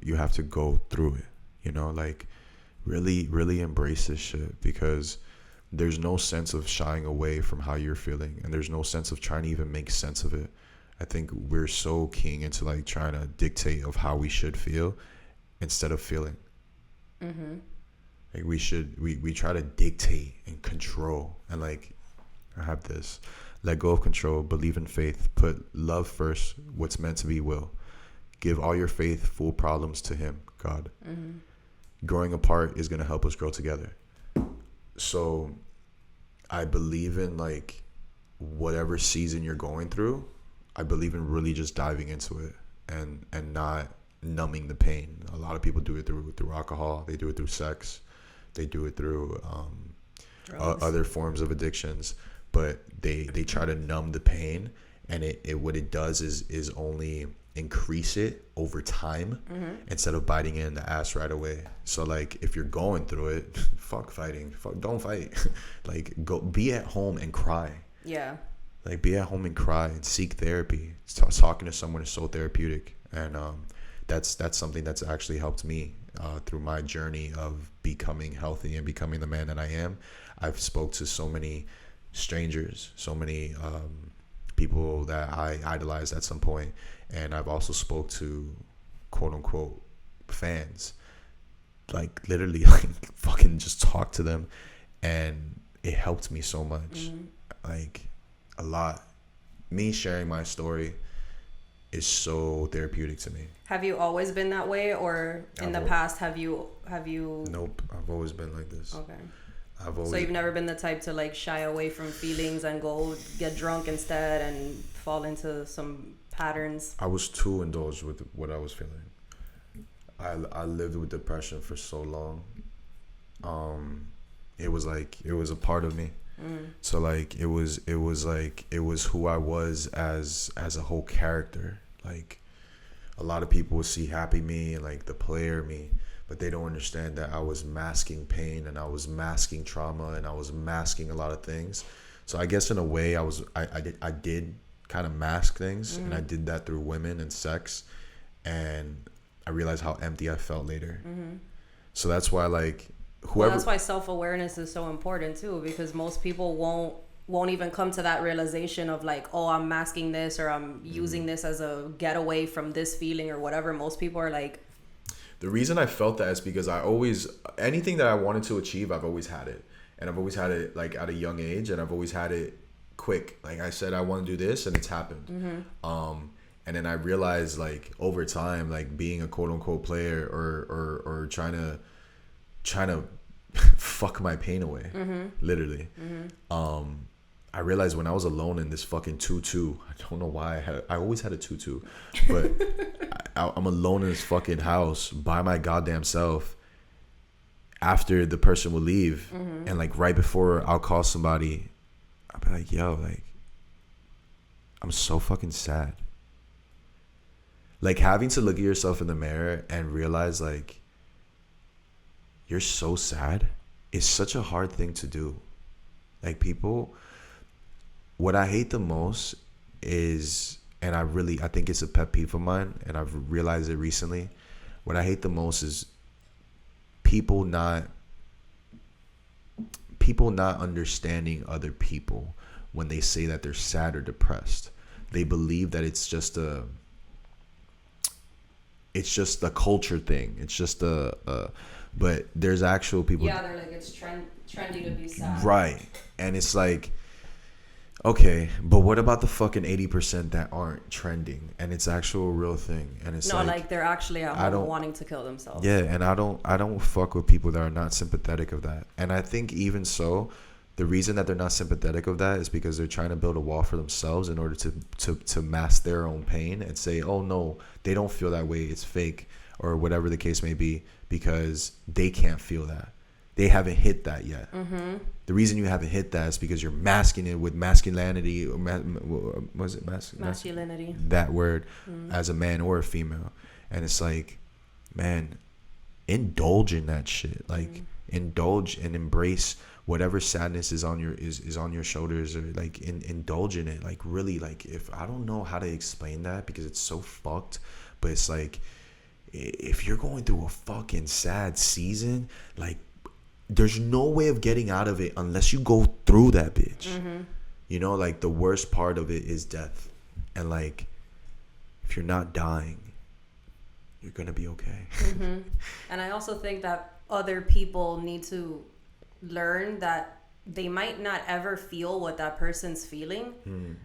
go through it, you know, like, really embrace this shit, because there's no sense of shying away from how you're feeling, and there's no sense of trying to even make sense of it. I think we're so keen into like trying to dictate of how we should feel instead of feeling. Mm-hmm. Like, we try to dictate and control, and like, I have this: let go of control, believe in faith, put love first, what's meant to be will, give all your faith, full problems to him, God. Mm-hmm. Growing apart is going to help us grow together. So I believe in like whatever season you're going through, I believe in really just diving into it and not numbing the pain. A lot of people do it through alcohol. They do it through sex. They do it through other forms of addictions. But they try to numb the pain, and it what it does is only increase it over time, mm-hmm. instead of biting it in the ass right away. So like, if you're going through it, fuck fighting. Don't fight. Like, go be at home and cry. Yeah. Like, be at home and cry and seek therapy. Talking to someone is so therapeutic, and that's something that's actually helped me through my journey of becoming healthy and becoming the man that I am. I've spoke to so many strangers, so many people that I idolized at some point, and I've also spoke to quote unquote fans, like literally like fucking just talk to them, and it helped me so much. Mm-hmm. Like, a lot. Me sharing my story is so therapeutic to me. Have you always been that way, or in the past have you Nope, I've always been like this. Okay. So you've never been the type to like shy away from feelings and go get drunk instead and fall into some patterns? I was too indulged with what I was feeling. I lived with depression for so long. It was a part of me. So like, it was who I was as a whole character. Like, a lot of people would see happy me and like the player me, but they don't understand that I was masking pain, and I was masking trauma, and I was masking a lot of things. So I guess in a way I did kind of mask things, mm-hmm. and I did that through women and sex, and I realized how empty I felt later. Mm-hmm. So that's why like that's why self-awareness is so important too, because most people won't even come to that realization of like, oh, I'm masking this, or I'm using this as a getaway from this feeling or whatever. Most people are like, the reason I felt that is because anything that I wanted to achieve, I've always had it. And I've always had it like at a young age, and I've always had it quick. Like, I said, I want to do this, and it's happened. Mm-hmm. And then I realized like over time, like being a quote unquote player or trying to fuck my pain away, mm-hmm. literally. Mm-hmm. I realized when I was alone in this fucking tutu, I don't know why I always had a tutu, but I'm alone in this fucking house by my goddamn self after the person will leave, mm-hmm. and like right before I'll call somebody, I'll be like, yo, like, I'm so fucking sad. Like, having to look at yourself in the mirror and realize like you're so sad is such a hard thing to do. Like, people, what I hate the most is, and I think it's a pet peeve of mine, and I've realized it recently. What I hate the most is people not understanding other people when they say that they're sad or depressed. They believe that it's just a culture thing. It's just a but there's actual people. Yeah, they're like, it's trendy to be sad. Right. And it's like, okay, but what about the fucking 80% that aren't trending and it's actual real thing? And it's like they're actually at home wanting to kill themselves. Yeah, and I don't fuck with people that are not sympathetic of that. And I think even so, the reason that they're not sympathetic of that is because they're trying to build a wall for themselves in order to mask their own pain and say, oh no, they don't feel that way, it's fake, or whatever the case may be, because they can't feel that. They haven't hit that yet. Mm-hmm. The reason you haven't hit that is because you're masking it with masculinity. Was it masculinity? That word, as a man or a female, and it's like, man, indulge in that shit. Like, indulge and embrace whatever sadness is on your shoulders, or like indulge in it. Like, really, like, if I don't know how to explain that because it's so fucked, but it's like, if you're going through a fucking sad season, like, there's no way of getting out of it unless you go through that bitch. Mm-hmm. You know, like, the worst part of it is death. And, like, if you're not dying, you're going to be okay. Mm-hmm. And I also think that other people need to learn that they might not ever feel what that person's feeling.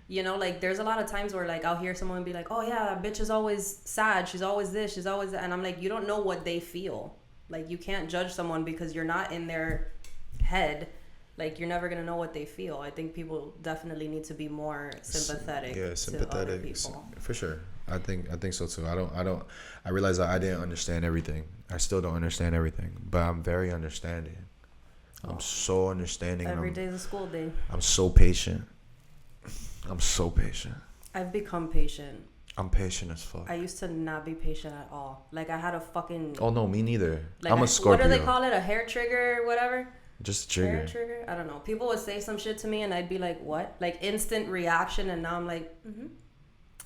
You know, like, there's a lot of times where, like, I'll hear someone be like, oh, yeah, that bitch is always sad. She's always this. She's always that. And I'm like, you don't know what they feel. Like, you can't judge someone because you're not in their head. Like, you're never going to know what they feel. I think people definitely need to be more sympathetic. Yeah, sympathetic to other people. For sure. I think so too. I realize that I didn't understand everything. I still don't understand everything, but I'm very understanding. I'm so understanding. Every day's a school day. I'm so patient. I've become patient. I'm patient as fuck. I used to not be patient at all. Like, I had a fucking... Oh, no, me neither. Like, I'm a Scorpio. What do they call it? A hair trigger or whatever? Just a trigger. Hair trigger? I don't know. People would say some shit to me and I'd be like, what? Like, instant reaction, and now I'm like,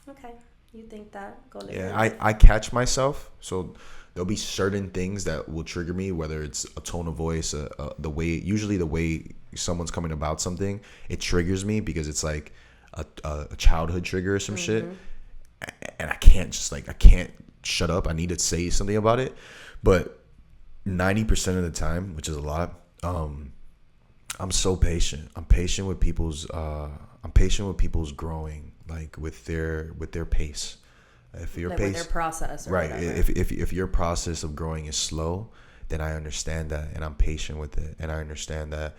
okay, you think that? Go live. Yeah, I catch myself. So there'll be certain things that will trigger me, whether it's a tone of voice, the way someone's coming about something, it triggers me because it's like a childhood trigger or some shit. And I can't shut up. I need to say something about it. But 90% of the time, which is a lot, I'm so patient. I'm patient with people's growing, like, with their pace. If your pace, with their process, or right? Whatever. If your process of growing is slow, then I understand that, and I'm patient with it, and I understand that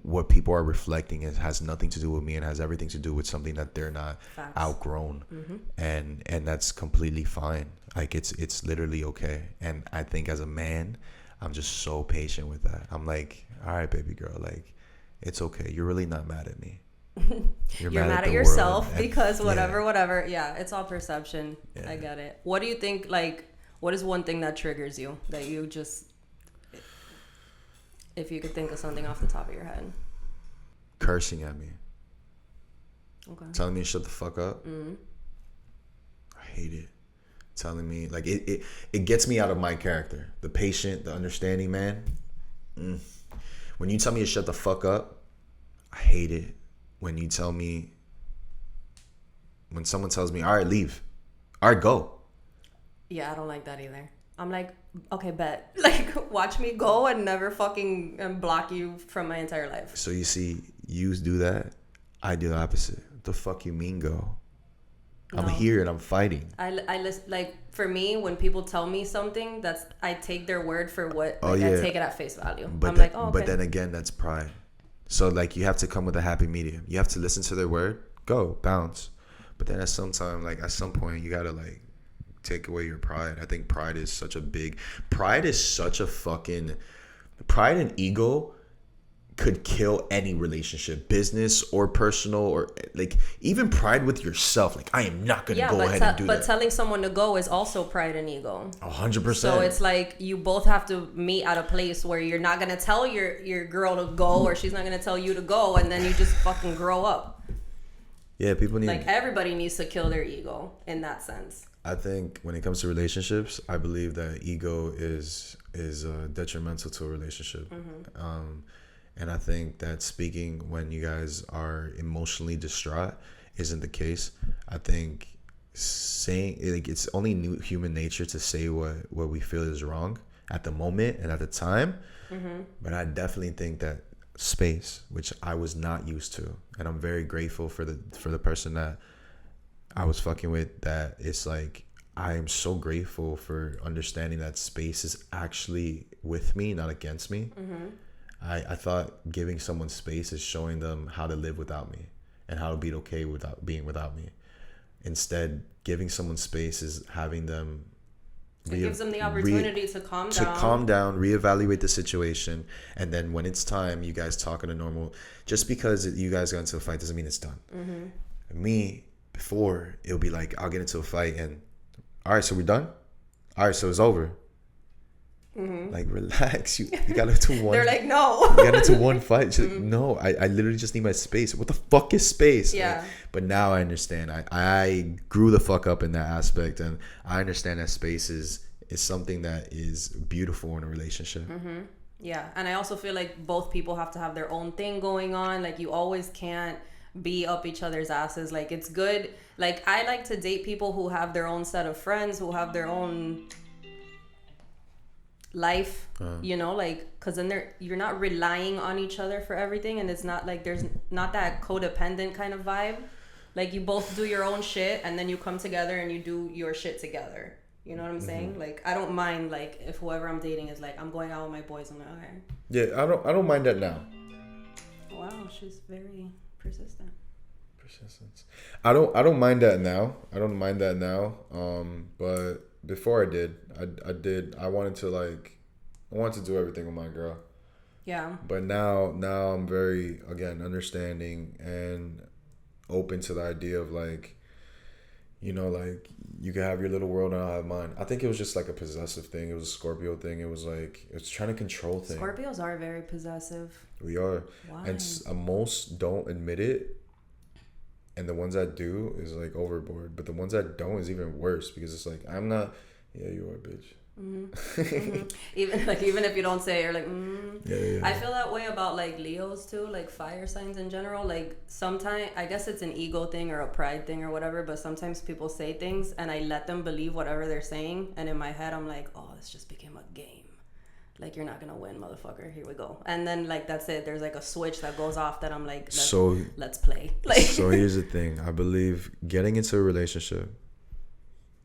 what people are reflecting has nothing to do with me and has everything to do with something that they're not outgrown. And that's completely fine. Like, it's literally okay. And I think as a man, I'm just so patient with that. I'm like, all right, baby girl, like, it's okay. You're really not mad at me. You're mad at yourself because whatever. Yeah, it's all perception. Yeah. I get it. What do you think, like, what is one thing that triggers you that you just... If you could think of something off the top of your head. Cursing at me. Okay. Telling me to shut the fuck up. I hate it. Telling me, like, it gets me out of my character. The patient, the understanding man. When you tell me to shut the fuck up, I hate it. When someone tells me, all right, leave. All right, go. Yeah, I don't like that either. I'm like, okay, bet. Like, watch me go and never fucking block you from my entire life. So you see, you do that, I do the opposite. What the fuck you mean go? I'm here and I'm fighting. I listen, like, for me, when people tell me something, I take their word for what, I take it at face value. But like, oh, okay. But then again, that's pride. So, like, you have to come with a happy medium. You have to listen to their word, go, bounce. But then at some point, you gotta, like, take away your pride. I think pride is such a fucking... Pride and ego could kill any relationship, business or personal, or, like, even pride with yourself. Like, I am not going to go ahead and do that. But telling someone to go is also pride and ego. 100%. So it's like you both have to meet at a place where you're not going to tell your girl to go, or she's not going to tell you to go, and then you just fucking grow up. Yeah, people need... Like, everybody needs to kill their ego in that sense. I think when it comes to relationships, I believe that ego is detrimental to a relationship. And I think that speaking when you guys are emotionally distraught isn't the case. I think saying, like, it's only new human nature to say what we feel is wrong at the moment and at the time. But I definitely think that space, which I was not used to, and I'm very grateful for the person that I was fucking with, that it's like, I am so grateful for understanding that space is actually with me, not against me. I thought giving someone space is showing them how to live without me and how to be okay without being without me. Instead, giving someone space is having them, it gives them the opportunity to calm down, reevaluate the situation, and then when it's time, you guys talk in a normal. Just because you guys got into a fight doesn't mean it's done. Me, before, it'll be like, I'll get into a fight and, all right, so we're done? All right, so it's over. Like, relax. You got into one. They're like, no. You got into one fight. She's like, no, I literally just need my space. What the fuck is space? Yeah. Like, but now I understand. I grew the fuck up in that aspect, and I understand that space is something that is beautiful in a relationship. Yeah, and I also feel like both people have to have their own thing going on. Like, you always can't be up each other's asses. Like, it's good. Like, I like to date people who have their own set of friends, who have their own life, you know, like, because then you're not relying on each other for everything, and it's not like there's not that codependent kind of vibe. Like, you both do your own shit, and then you come together and you do your shit together. You know what I'm saying? Like, I don't mind, like, if whoever I'm dating is like, I'm going out with my boys, I'm like, okay. Yeah, I don't mind that now. Wow, she's very persistent. Persistence. I don't mind that now. But before I wanted to do everything with my girl. Yeah. But now I'm very, again, understanding and open to the idea of, like, you know, like, you can have your little world and I'll have mine. I think it was just like a possessive thing. It was a Scorpio thing. It was like, it's trying to control things. Scorpios are very possessive. We are. Why? And most don't admit it. And the ones that do is like overboard. But the ones that don't is even worse, because it's like, I'm not, yeah, you are, bitch. Even if you don't say it, you're like, Yeah. I feel that way about, like, Leos too, like fire signs in general. Like, sometimes, I guess it's an ego thing or a pride thing or whatever, but sometimes people say things and I let them believe whatever they're saying, and in my head I'm like, oh, this just became a game. Like, you're not gonna win, motherfucker. Here we go. And then, like, that's it. There's like a switch that goes off that I'm like, let's play. Like, so here's the thing. I believe getting into a relationship,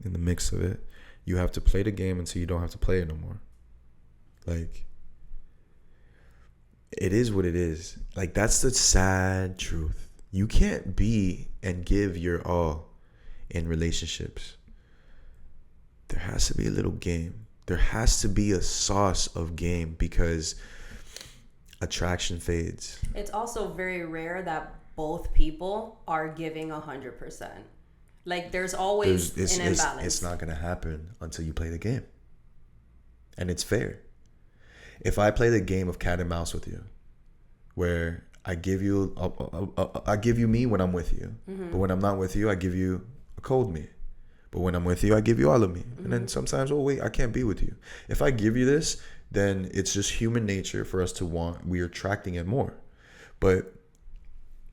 in the mix of it, you have to play the game until you don't have to play it no more. Like, it is what it is. Like, that's the sad truth. You can't be and give your all in relationships. There has to be a little game. There has to be a sauce of game, because attraction fades. It's also very rare that both people are giving 100%. Like, there's always an imbalance. It's not going to happen until you play the game. And it's fair. If I play the game of cat and mouse with you, where I give you I give you me when I'm with you. But when I'm not with you, I give you a cold me. But when I'm with you, I give you all of me. And then sometimes, oh, wait, I can't be with you. If I give you this, then it's just human nature for us to want, we're attracting it more. But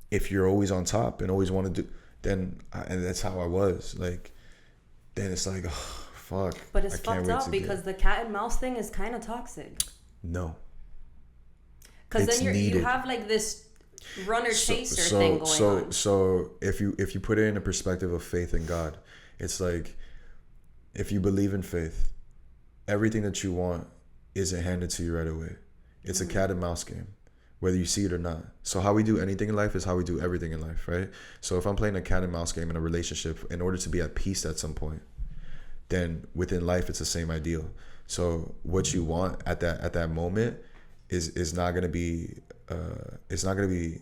if you're always on top and always want to do, and that's how I was. Like, then it's like, oh, fuck. But it's fucked up because the cat and mouse thing is kind of toxic. No. Because then you have like this runner chaser thing going on. So if you put it in a perspective of faith in God, it's like, if you believe in faith, everything that you want isn't handed to you right away. It's a cat and mouse game, whether you see it or not. So how we do anything in life is how we do everything in life, right? So if I'm playing a cat and mouse game in a relationship, in order to be at peace at some point, then within life it's the same ideal. So what you want at that moment is not gonna be it's not gonna be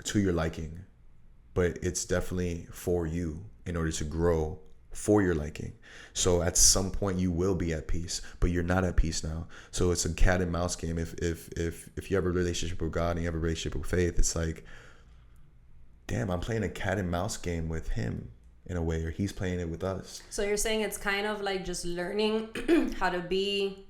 to your liking, but it's definitely for you in order to grow for your liking. So at some point you will be at peace, but you're not at peace now. So it's a cat and mouse game. If you have a relationship with God and you have a relationship with faith, it's like, damn, I'm playing a cat and mouse game with him in a way, or he's playing it with us. So you're saying it's kind of like just learning how to be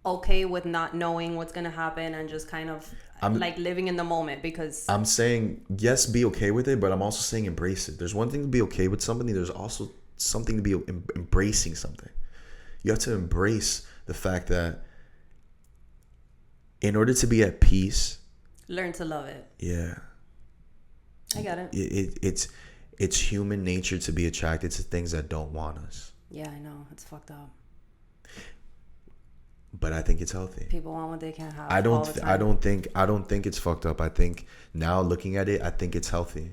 okay with not knowing what's gonna happen and just kind of like living in the moment. Because I'm saying, yes, be okay with it, but I'm also saying embrace it. There's one thing to be okay with something. There's also something to be embracing something. You have to embrace the fact that in order to be at peace, learn to love it. Yeah. I get it. It's human nature to be attracted to things that don't want us. Yeah, I know. It's fucked up. But I think it's healthy. People want what they can't have. I don't think it's fucked up. I think now looking at it, I think it's healthy.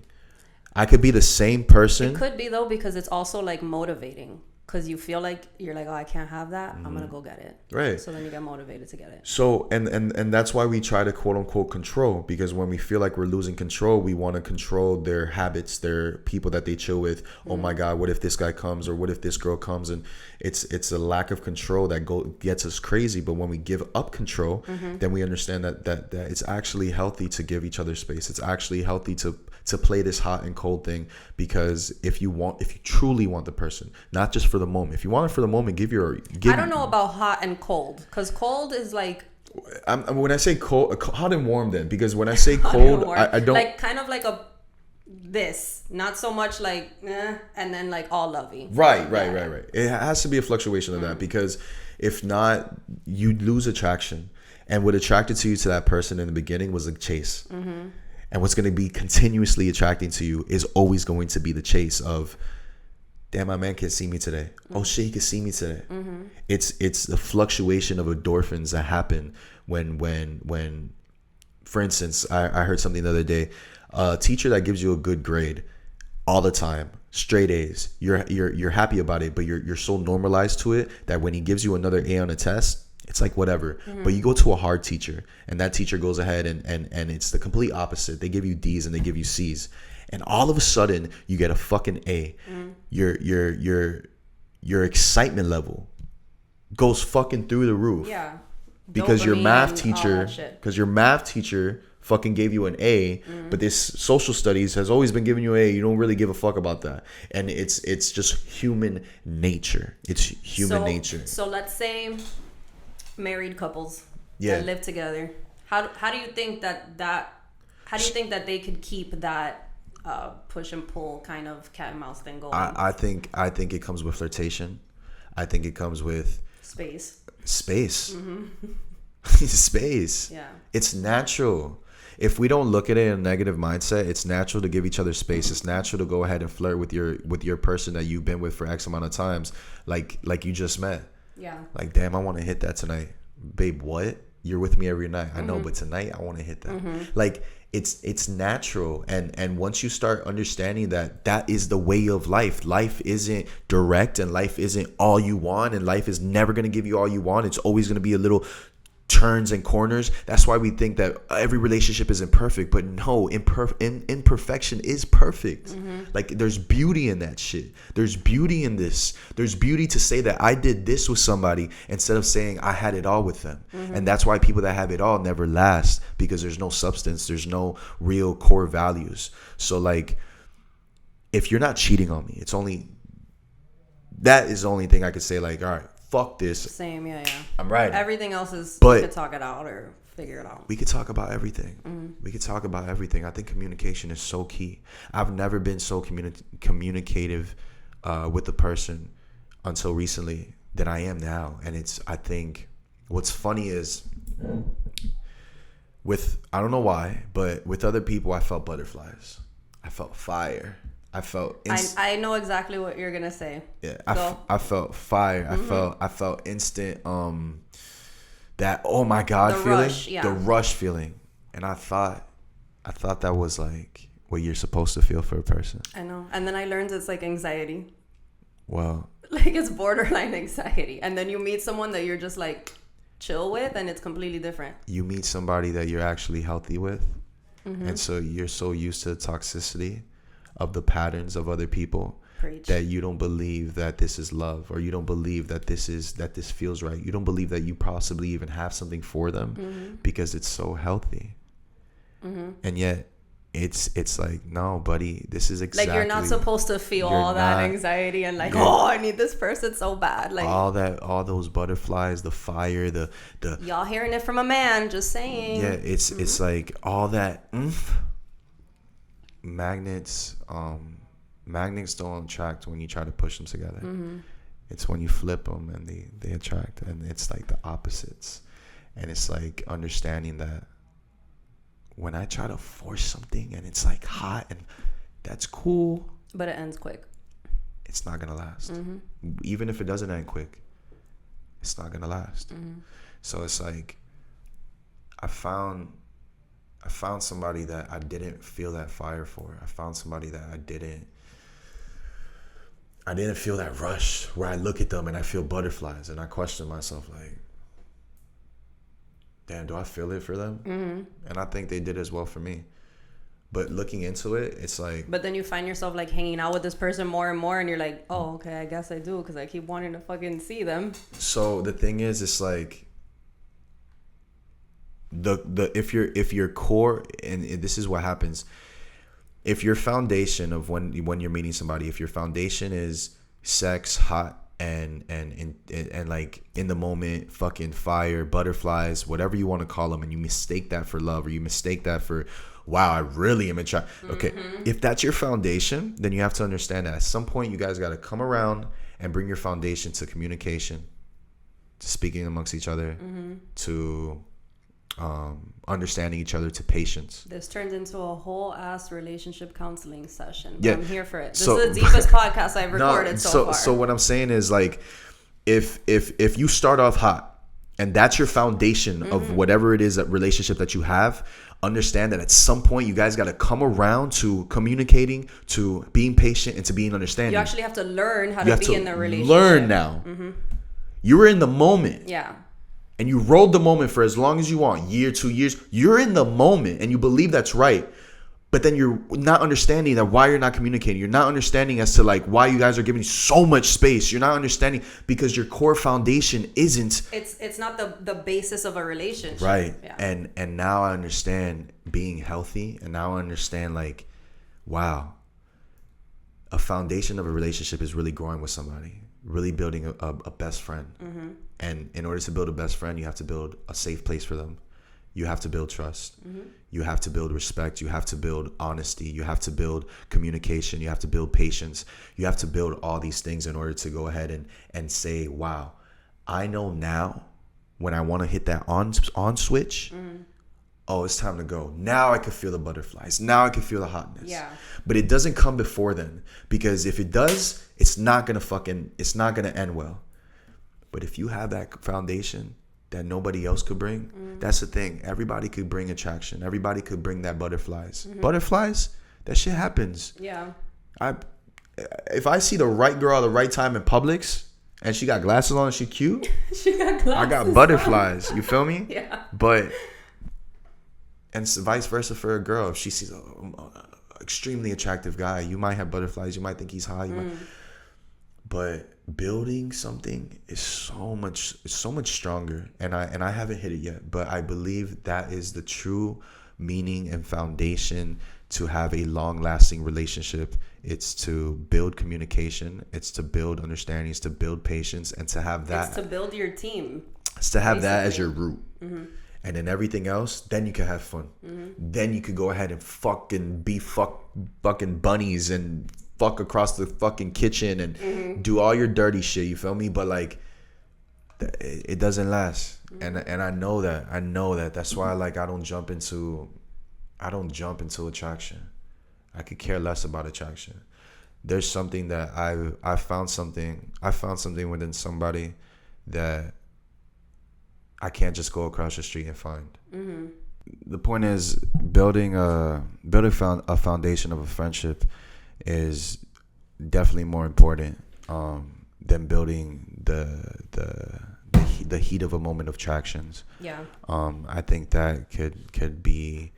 I could be the same person. It could be though, because it's also like motivating. Because you feel like you're like, oh, I can't have that. I'm gonna go get it. Right. So then you get motivated to get it. So and that's why we try to quote unquote control, because when we feel like we're losing control, we want to control their habits, their people that they chill with. Oh my God, what if this guy comes, or what if this girl comes? And it's a lack of control that gets us crazy. But when we give up control, then we understand that it's actually healthy to give each other space. It's actually healthy to play this hot and cold thing, because if you truly want the person, not just for the moment. If you want it for the moment, I don't know about hot and cold, because cold is like. When I say cold, hot and warm, then, because when I say cold, I don't like kind of like this, not so much like and then like all lovey. Right. It has to be a fluctuation of that, because if not, you lose attraction. And what attracted to you to that person in the beginning was a chase. And what's going to be continuously attracting to you is always going to be the chase of, damn, my man can see me today. Oh shit, he can see me today. It's the fluctuation of endorphins that happen when for instance, I heard something the other day. A teacher that gives you a good grade all the time, straight A's, you're happy about it, but you're so normalized to it that when he gives you another A on a test, it's like whatever. But you go to a hard teacher, and that teacher goes ahead and it's the complete opposite. They give you D's and they give you C's, and all of a sudden you get a fucking A. Your excitement level goes fucking through the roof. Yeah. Because your math teacher fucking gave you an A, but this social studies has always been giving you an A. You don't really give a fuck about that. And it's just human nature. It's human nature. So let's say married couples that live together. How do you think that they could keep that push and pull kind of cat and mouse thing going? I think it comes with flirtation. I think it comes with space. Space. Yeah. It's natural. If we don't look at it in a negative mindset, it's natural to give each other space. It's natural to go ahead and flirt with your person that you've been with for X amount of times, like you just met. Yeah. Like, damn, I want to hit that tonight. Babe, what? You're with me every night. I know, but tonight I want to hit that. Like, it's natural. And once you start understanding that is the way of life. Life isn't direct, and life isn't all you want, and life is never going to give you all you want. It's always going to be a little turns and corners. That's why we think that every relationship isn't perfect, but no, imperfection is perfect. Like, there's beauty in that shit. There's beauty in this. There's beauty to say that I did this with somebody instead of saying I had it all with them. And that's why people that have it all never last, because there's no substance, there's no real core values. So like, if you're not cheating on me, that is the only thing I could say, like, all right, fuck this. Same, yeah. I'm right. Everything else is, but we could talk it out or figure it out. We could talk about everything. We could talk about everything. I think communication is so key. I've never been so communicative with a person until recently than I am now. And I think what's funny is I don't know why, but with other people, I felt butterflies. I felt fire. I felt. I know exactly what you're gonna say. Yeah, I felt fire. I felt instant. That oh my God feeling. The rush feeling, and I thought that was like what you're supposed to feel for a person. I know, and then I learned it's like anxiety. Well, like it's borderline anxiety, and then you meet someone that you're just like chill with, and it's completely different. You meet somebody that you're actually healthy with, and so you're so used to the toxicity of the patterns of other people. Preach. That you don't believe that this is love, or you don't believe that this feels right. You don't believe that you possibly even have something for them because it's so healthy. And yet it's like, no, buddy, this is exactly like you're not supposed to feel all that anxiety and like, oh, I need this person so bad, like all those butterflies, the fire, the y'all hearing it from a man, just saying. Yeah, it's like all that magnets don't attract when you try to push them together. It's when you flip them and they attract, and it's like the opposites. And it's like understanding that when I try to force something and it's like hot and that's cool, but it ends quick, it's not gonna last. Even if it doesn't end quick, it's not gonna last. So it's like I found somebody that I didn't feel that fire for. I found somebody that I didn't feel that rush where I look at them and I feel butterflies and I question myself like, damn, do I feel it for them? And I think they did as well for me. But looking into it, it's like... But then you find yourself like hanging out with this person more and more and you're like, oh, okay, I guess I do, because I keep wanting to fucking see them. So the thing is, it's like if your core, and this is what happens, if your foundation of when you're meeting somebody, if your foundation is sex, hot, and like in the moment, fucking fire, butterflies, whatever you want to call them, and you mistake that for love, or you mistake that for, wow, I really am attracted. Okay, if that's your foundation, then you have to understand that at some point you guys got to come around and bring your foundation to communication, to speaking amongst each other, to understanding each other, to patience. This turned into a whole ass relationship counseling session. Yeah, I'm here for it. This is the deepest podcast I've recorded so far. So what I'm saying is, like, if you start off hot and that's your foundation of whatever it is, that relationship that you have, understand that at some point you guys got to come around to communicating, to being patient, and to being understanding. You actually have to learn how to be in the relationship. Learn now. You were in the moment. Yeah. And you rode the moment for as long as you want, year, 2 years. You're in the moment and you believe that's right. But then you're not understanding that why you're not communicating. You're not understanding as to like why you guys are giving so much space. You're not understanding because your core foundation isn't. It's not the basis of a relationship. Right. Yeah. And now I understand being healthy. And now I understand like, wow, a foundation of a relationship is really growing with somebody. Really building a best friend. And in order to build a best friend, you have to build a safe place for them. You have to build trust. You have to build respect. You have to build honesty. You have to build communication. You have to build patience. You have to build all these things in order to go ahead and say, wow, I know now when I want to hit that on switch, oh, it's time to go. Now I can feel the butterflies. Now I can feel the hotness. Yeah. But it doesn't come before then, because if it does, it's not going to end well. But if you have that foundation that nobody else could bring, that's the thing. Everybody could bring attraction. Everybody could bring that butterflies. Butterflies, that shit happens. Yeah. If I see the right girl at the right time in Publix and she got glasses on and she cute, she got glasses I got butterflies. You feel me? Yeah. But, and vice versa for a girl. If she sees an extremely attractive guy, you might have butterflies. You might think he's hot. But building something is so much stronger, and I haven't hit it yet, but I believe that is the true meaning and foundation to have a long-lasting relationship. It's to build communication, it's to build understanding, it's to build patience, and to have that. It's to build your team. It's to have that as your root. And then everything else, then you can have fun. Then you could go ahead and fucking be fucking bunnies and fuck across the fucking kitchen and do all your dirty shit, you feel me? But like, it doesn't last. And I know that. That's why like I don't jump into attraction. I could care less about attraction. There's something that I found something within somebody that I can't just go across the street and find. The point is, building a foundation of a friendship is definitely more important than building the heat of a moment of attractions. Yeah. I think that could be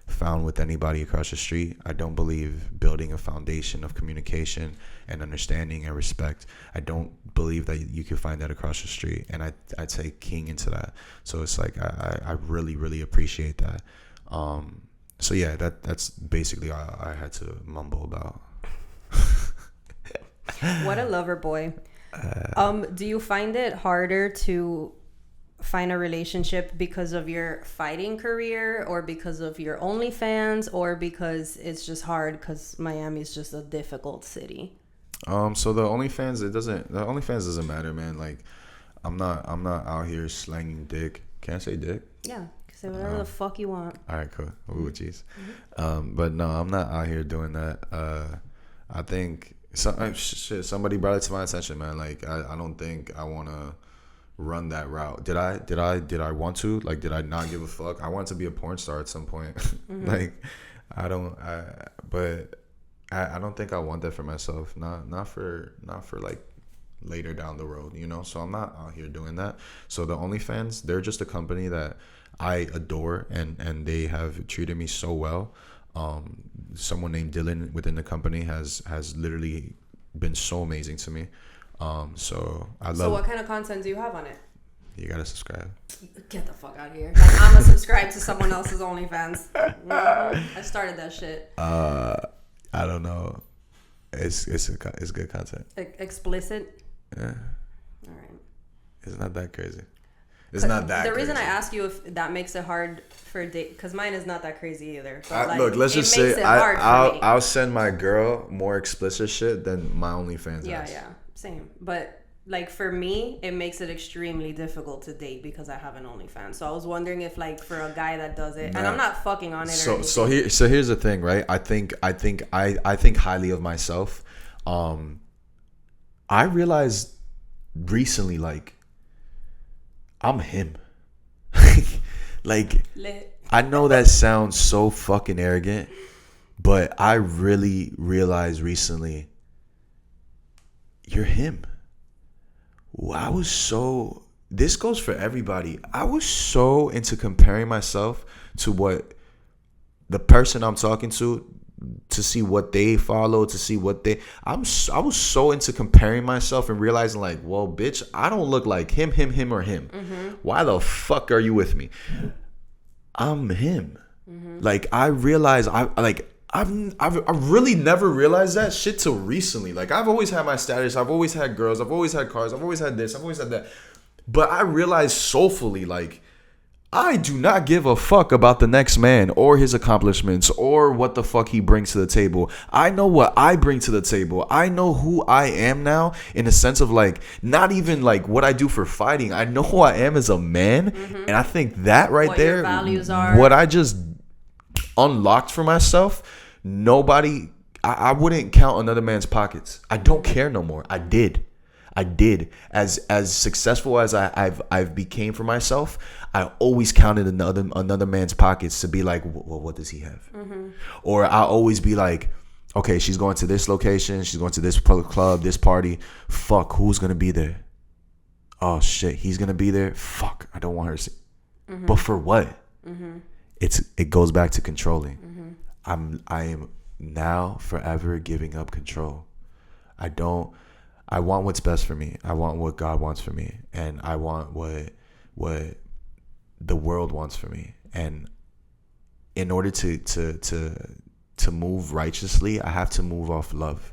found with anybody across the street. I don't believe building a foundation of communication and understanding and respect, I don't believe that you can find that across the street. And I'd say king into that. So it's like I really, really appreciate that. So yeah, that's basically all I had to mumble about. What a lover boy. Do you find it harder to find a relationship because of your fighting career, or because of your OnlyFans, or because it's just hard because Miami's just a difficult city? So the OnlyFans doesn't matter, man. Like, I'm not out here slanging dick. Can I say dick? Yeah, say whatever the fuck you want. All right, cool. Ooh, jeez. But no, I'm not out here doing that. I think somebody brought it to my attention, man. Like, I don't think I want to run that route. Did I want to? Like, did I not give a fuck? I wanted to be a porn star at some point. Like, but I don't think I want that for myself. Not for like later down the road, you know. So I'm not out here doing that. So the OnlyFans, they're just a company that I adore, and they have treated me so well. Someone named Dylan within the company has literally been so amazing to me. So I love. So what kind of content do you have on it? You gotta subscribe. Get the fuck out of here! Like, I'm gonna subscribe to someone else's OnlyFans. I started that shit. I don't know. It's good content. Explicit. Yeah. All right. It's not that crazy. It's not that. The crazy. reason I ask you if that makes it hard for a date, because mine is not that crazy either. But look, let's just say I'll send my girl more explicit shit than my OnlyFans. Yeah, same. But like, for me, it makes it extremely difficult to date because I have an OnlyFans. So I was wondering if, like, for a guy that does it, and I'm not fucking on it. So here's the thing, right? I think highly of myself. I realized recently, like, I'm him. Like, lit. I know that sounds so fucking arrogant, but I really realized recently, you're him. This goes for everybody. I was so into comparing myself to what the person I'm talking to see what they follow, to see what I was so into comparing myself and realizing, like, well, bitch, I don't look like him, or him. Why the fuck are you with me? I'm him. Like, I realized I've really never realized that shit till recently. Like, I've always had my status, I've always had girls, I've always had cars, I've always had this, I've always had that. But I realized soulfully, like, I do not give a fuck about the next man or his accomplishments or what the fuck he brings to the table. I know what I bring to the table. I know who I am now, in a sense of, like, not even like what I do for fighting. I know who I am as a man. And I think that right what there, your values are, what I just unlocked for myself, I wouldn't count another man's pockets. I don't care no more. I did. As successful as I've became for myself, I always counted another man's pockets to be like, well, what does he have? Or I'll always be like, okay, she's going to this location, she's going to this club, this party. Fuck, who's gonna be there? Oh shit, he's gonna be there. Fuck, I don't want her to see. But for what? It goes back to controlling. I am now forever giving up control. I want what's best for me. I want what God wants for me, and I want what the world wants for me. And in order to move righteously, I have to move off love.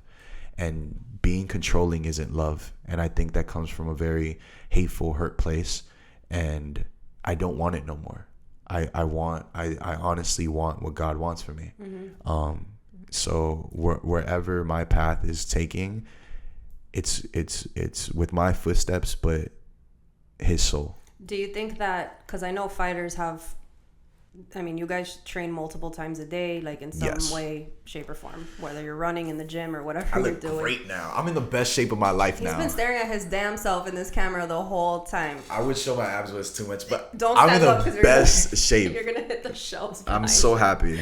And being controlling isn't love. And I think that comes from a very hateful, hurt place. And I don't want it no more. I honestly want what God wants for me. So wherever my path is taking, it's with my footsteps, but his soul. Do you think that, because I know fighters have, I mean, you guys train multiple times a day, like in some way, shape, or form, whether you're running in the gym or whatever you're doing. I look great now. I'm in the best shape of my life now. He's been staring at his damn self in this camera the whole time. I would show my abs, but it's too much. But don't stand up, because I'm in the best shape. You're gonna hit the shelves. I'm so happy.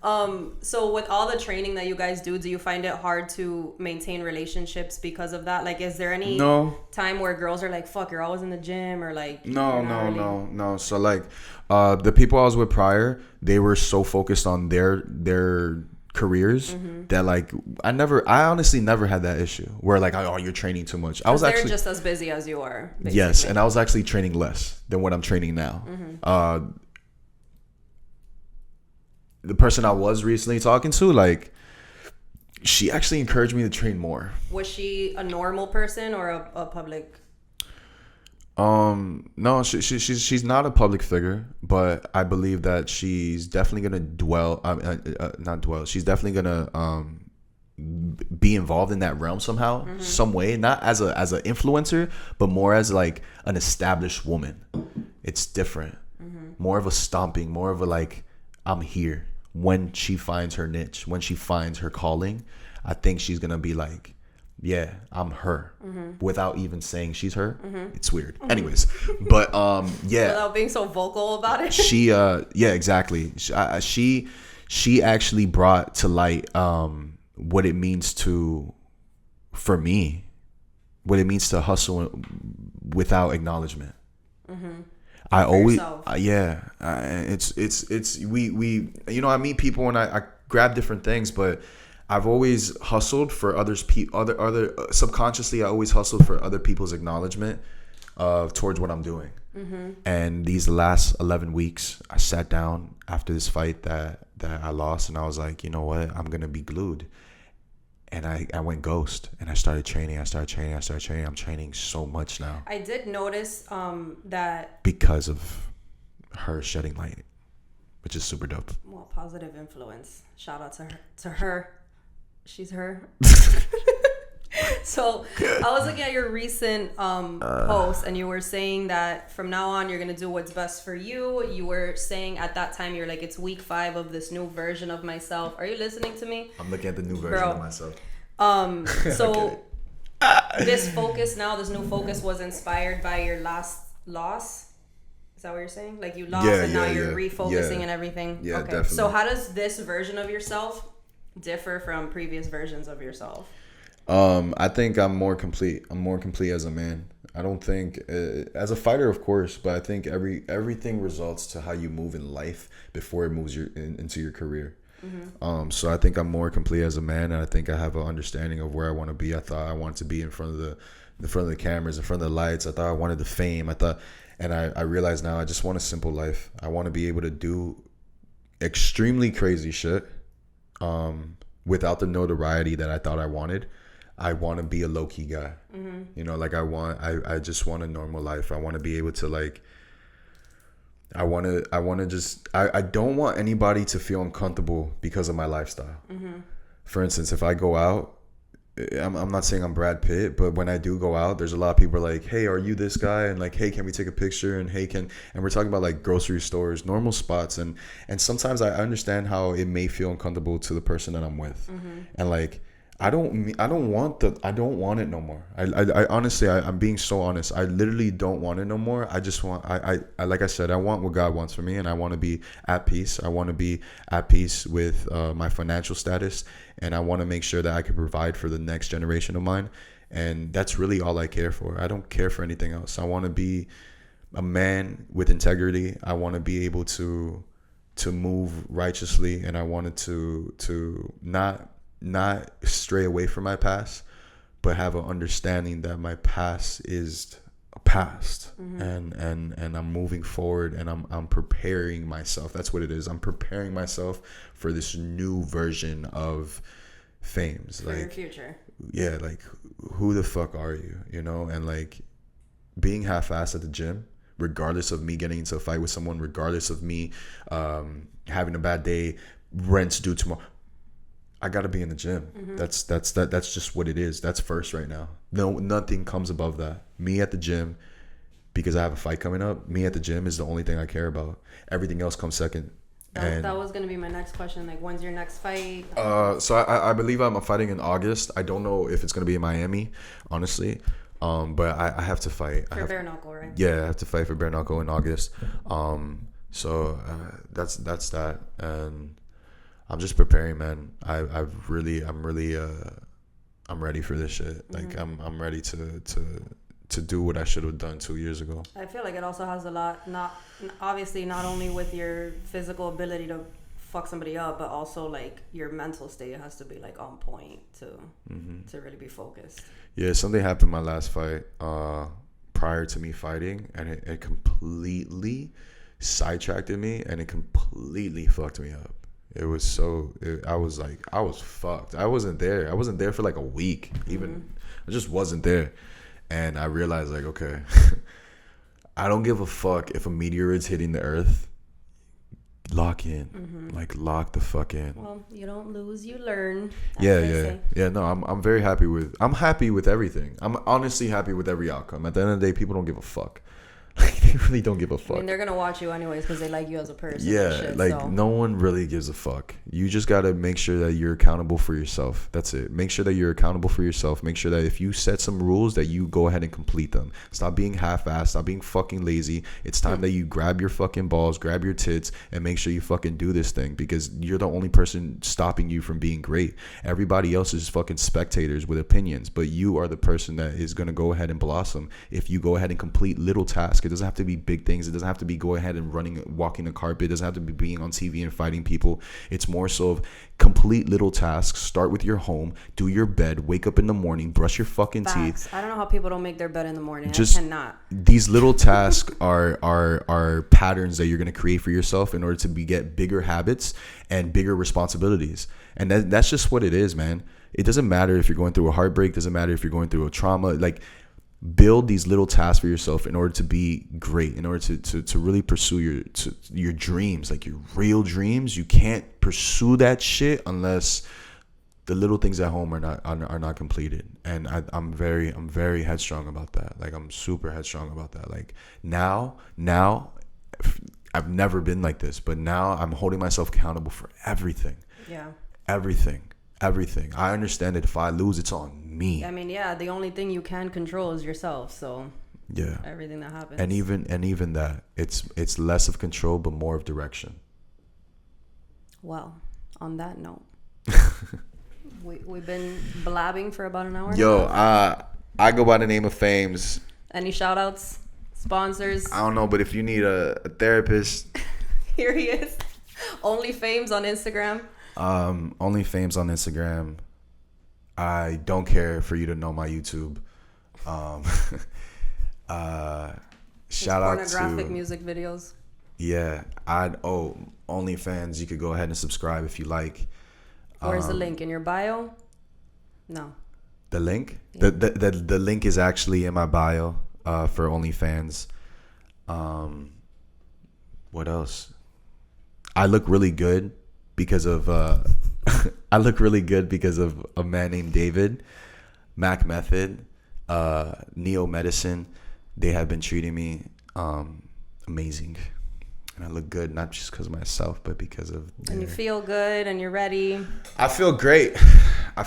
So with all the training that you guys do you find it hard to maintain relationships because of that? Like, is there any time where girls are like, fuck, you're always in the gym, or like... No. So, like, the people I was with prior, they were so focused on their careers that, like, I honestly never had that issue where, like, oh, you're training too much. They're just as busy as you are, basically. Yes, and I was actually training less than what I'm training now. the person I was recently talking to, like, she actually encouraged me to train more. Was she a normal person or a public? No, she's not a public figure, but I believe that she's definitely gonna not dwell. She's definitely gonna be involved in that realm somehow, some way, not as a influencer, but more as like an established woman. It's different, more of a stomping, more of a like, I'm here. When she finds her niche, when she finds her calling, I think she's gonna be like, yeah, I'm her, without even saying she's her. It's weird. Anyways, but yeah, without being so vocal about it. She yeah, exactly. She actually brought to light what it means for me, what it means to hustle without acknowledgement. I always, it's we you know, I meet people and I grab different things, but I've always hustled for others. Other subconsciously, I always hustled for other people's acknowledgement towards what I'm doing. And these last 11 weeks, I sat down after this fight that I lost, and I was like, you know what? I'm gonna be glued. And I went ghost, and I started training. I'm training so much now. I did notice that because of her shedding light, which is super dope. Well, positive influence. Shout out to her. She's her. So I was looking at your recent post, and you were saying that from now on you're gonna do what's best for you. You were saying at that time you're like, it's week 5 of this new version of myself. Are you listening to me? I'm looking at the new version of myself. So this new focus was inspired by your last loss. Is that what you're saying? Like you lost and now you're refocusing and everything. Yeah, okay. Definitely. So how does this version of yourself differ from previous versions of yourself? I think I'm more complete. I'm more complete as a man. I don't think as a fighter, of course, but I think everything results to how you move in life before it moves into your career. So I think I'm more complete as a man, and I think I have an understanding of where I want to be. I thought I wanted to be in front of the cameras, in front of the lights. I thought I wanted the fame. And I realize now I just want a simple life. I want to be able to do extremely crazy shit without the notoriety that I thought I wanted. I want to be a low-key guy. You know, like I just want a normal life. I want to be able to like, I don't want anybody to feel uncomfortable because of my lifestyle. For instance, if I go out, I'm not saying I'm Brad Pitt, but when I do go out, there's a lot of people like, hey, are you this guy? And like, hey, can we take a picture? And hey, and we're talking about like grocery stores, normal spots. And sometimes I understand how it may feel uncomfortable to the person that I'm with. And like, I don't want it no more. I honestly, I'm being so honest. I literally don't want it no more. I just want, I like I said, I want what God wants for me, and I want to be at peace. I want to be at peace with my financial status, and I want to make sure that I can provide for the next generation of mine. And that's really all I care for. I don't care for anything else. I want to be a man with integrity. I want to be able to move righteously, and I wanted to not stray away from my past, but have an understanding that my past is a past. And I'm moving forward, and I'm preparing myself. That's what it is. I'm preparing myself for this new version of Famez. For your future. Yeah, like who the fuck are you? You know, and like being half-assed at the gym, regardless of me getting into a fight with someone, regardless of me having a bad day, rent's due tomorrow, I gotta be in the gym. That's just what it is. That's first right now. No, nothing comes above that. Me at the gym, because I have a fight coming up. Me at the gym is the only thing I care about. Everything else comes second. That was gonna be my next question. Like, when's your next fight? So I believe I'm fighting in August. I don't know if it's gonna be in Miami, honestly. But I have to fight. For bare knuckle, right? Yeah, I have to fight for bare knuckle in August. So that's that, and I'm just preparing, man. I'm ready for this shit. Like I'm ready to do what I should have done 2 years ago. I feel like it also has a lot, not only with your physical ability to fuck somebody up, but also like your mental state has to be like on point to really be focused. Yeah, something happened my last fight prior to me fighting, and it completely sidetracked me, and it completely fucked me up. It was so. I was like, I was fucked. I wasn't there. I wasn't there for like a week. Even I just wasn't there, and I realized like, okay, I don't give a fuck if a meteor is hitting the Earth. Lock in, like lock the fuck in. Well, you don't lose, you learn. Yeah. No, I'm very happy with. I'm happy with everything. I'm honestly happy with every outcome. At the end of the day, people don't give a fuck. Like they really don't give a fuck. I mean, they're gonna watch you anyways because they like you as a person. Yeah, shit, like so. No one really gives a fuck. You just gotta make sure that you're accountable for yourself. That's it. Make sure that you're accountable for yourself. Make sure that if you set some rules, that you go ahead and complete them. Stop being half-assed. Stop being fucking lazy. It's time that you grab your fucking balls, grab your tits, and make sure you fucking do this thing, because you're the only person stopping you from being great. Everybody else is fucking spectators with opinions, but you are the person that is gonna go ahead and blossom if you go ahead and complete little tasks. It doesn't have to be big things. It doesn't have to be go ahead and walking the carpet. It doesn't have to be being on TV and fighting people. It's more so of complete little tasks. Start with your home, do your bed, wake up in the morning, brush your fucking teeth. I don't know how people don't make their bed in the morning. Just I cannot. These little tasks are patterns that you're going to create for yourself in order to get bigger habits and bigger responsibilities. And that's just what it is, man. It doesn't matter if you're going through a heartbreak. It doesn't matter if you're going through a trauma. Like, build these little tasks for yourself in order to be great, in order to really pursue your dreams, like your real dreams. You can't pursue that shit unless the little things at home are not completed. And I'm very headstrong about that. Like, I'm super headstrong about that. Like, now I've never been like this, but now I'm holding myself accountable for everything. Yeah. Everything. I understand that if I lose, it's on me. I mean, yeah, the only thing you can control is yourself. So yeah, everything that happens. And even that, it's less of control but more of direction. Well, on that note, we've been blabbing for about an hour. Yo, I go by the name of Famez. Any shout outs, sponsors? I don't know, but if you need a therapist, here he is. Only Famez on Instagram. Only Famez on Instagram. I don't care for you to know my YouTube. Shout out to pornographic music videos. Yeah, OnlyFans. You could go ahead and subscribe if you like. Where's the link in your bio? No. The link? Yeah. The link is actually in my bio for OnlyFans. What else? I look really good because of a man named David, Mac Method, Neo Medicine. They have been treating me amazing, and I look good not just because of myself, but because of. And you feel good, and you're ready. I feel great. Man. I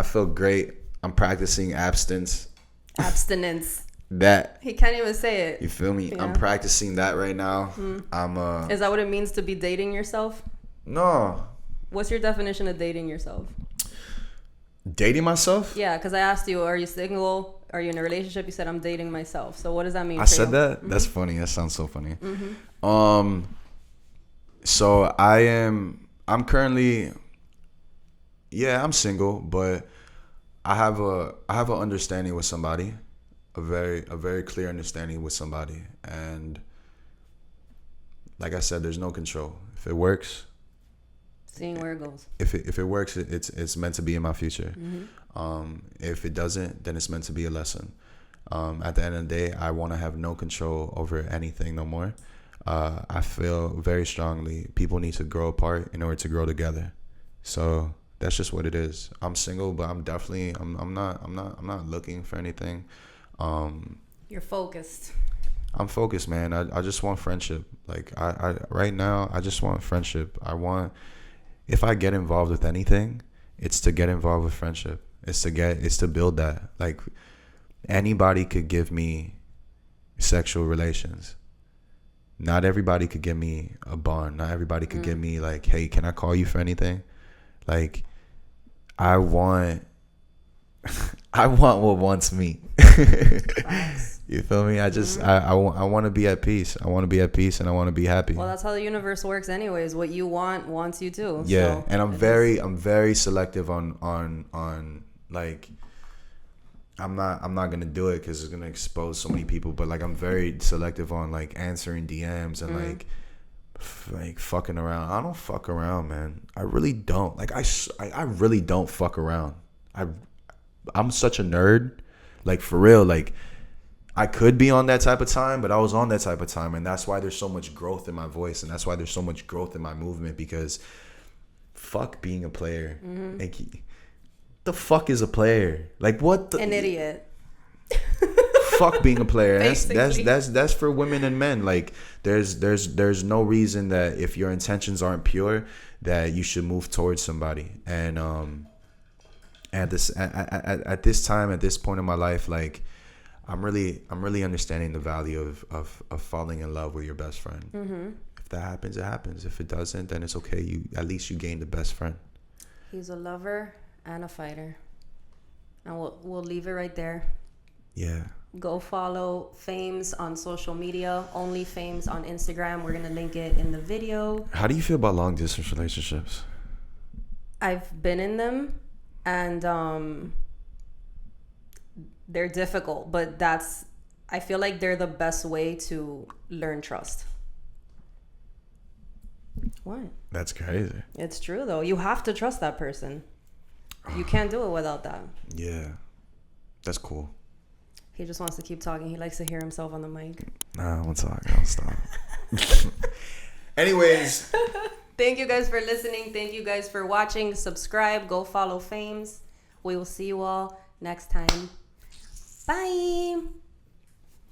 feel great. I'm practicing abstinence. That he can't even say it. You feel me? Yeah. I'm practicing that right now. Is that what it means to be dating yourself? No. What's your definition of dating yourself? Dating myself? Yeah, because I asked you, are you single? Are you in a relationship? You said I'm dating myself. So what does that mean? I for said you? that? Mm-hmm. That's funny. That sounds so funny. Mm-hmm. So I'm currently, I'm single, but I have an understanding with somebody, a very clear understanding with somebody, and like I said, there's no control. If it works, seeing where it goes. If it works, it's meant to be in my future. Mm-hmm. If it doesn't, then it's meant to be a lesson. At the end of the day, I want to have no control over anything no more. I feel very strongly people need to grow apart in order to grow together. So that's just what it is. I'm single, but I'm not looking for anything. You're focused. I'm focused, man. I just want friendship. Like I right now, I just want friendship. If I get involved with anything, it's to get involved with friendship. It's to build that. Like, anybody could give me sexual relations. Not everybody could give me a bond. Not everybody could give me like, hey, can I call you for anything? Like, I want what wants me. You feel me? I just I want to be at peace. I want to be at peace, and I want to be happy. Well, that's how the universe works anyways. What you want wants you too. Yeah. So And I'm very selective on like, I'm not gonna do it because it's gonna expose so many people, but like, I'm very selective on like answering DMs and like like fucking around. I don't fuck around, man. I really don't. Like I really don't fuck around. I'm such a nerd. Like for real, like I could be on that type of time, but I was on that type of time, and that's why there's so much growth in my voice, and that's why there's so much growth in my movement, because fuck being a player. Like, the fuck is a player? Like what the, an idiot. Fuck being a player. That's for women and men. Like there's no reason that if your intentions aren't pure that you should move towards somebody. And at this time, at this point in my life, like I'm really understanding the value of falling in love with your best friend. If that happens, it happens. If it doesn't, then it's okay. At least you gained the best friend. He's a lover and a fighter. And we'll leave it right there. Yeah. Go follow Famez on social media. Only Famez on Instagram. We're gonna link it in the video. How do you feel about long distance relationships? I've been in them, and they're difficult, but I feel like they're the best way to learn trust. What? That's crazy. It's true though. You have to trust that person. You can't do it without that. Yeah. That's cool. He just wants to keep talking. He likes to hear himself on the mic. Nah, I won't talk. I'll stop. Anyways. Thank you guys for listening. Thank you guys for watching. Subscribe. Go follow Famez. We will see you all next time. Bye.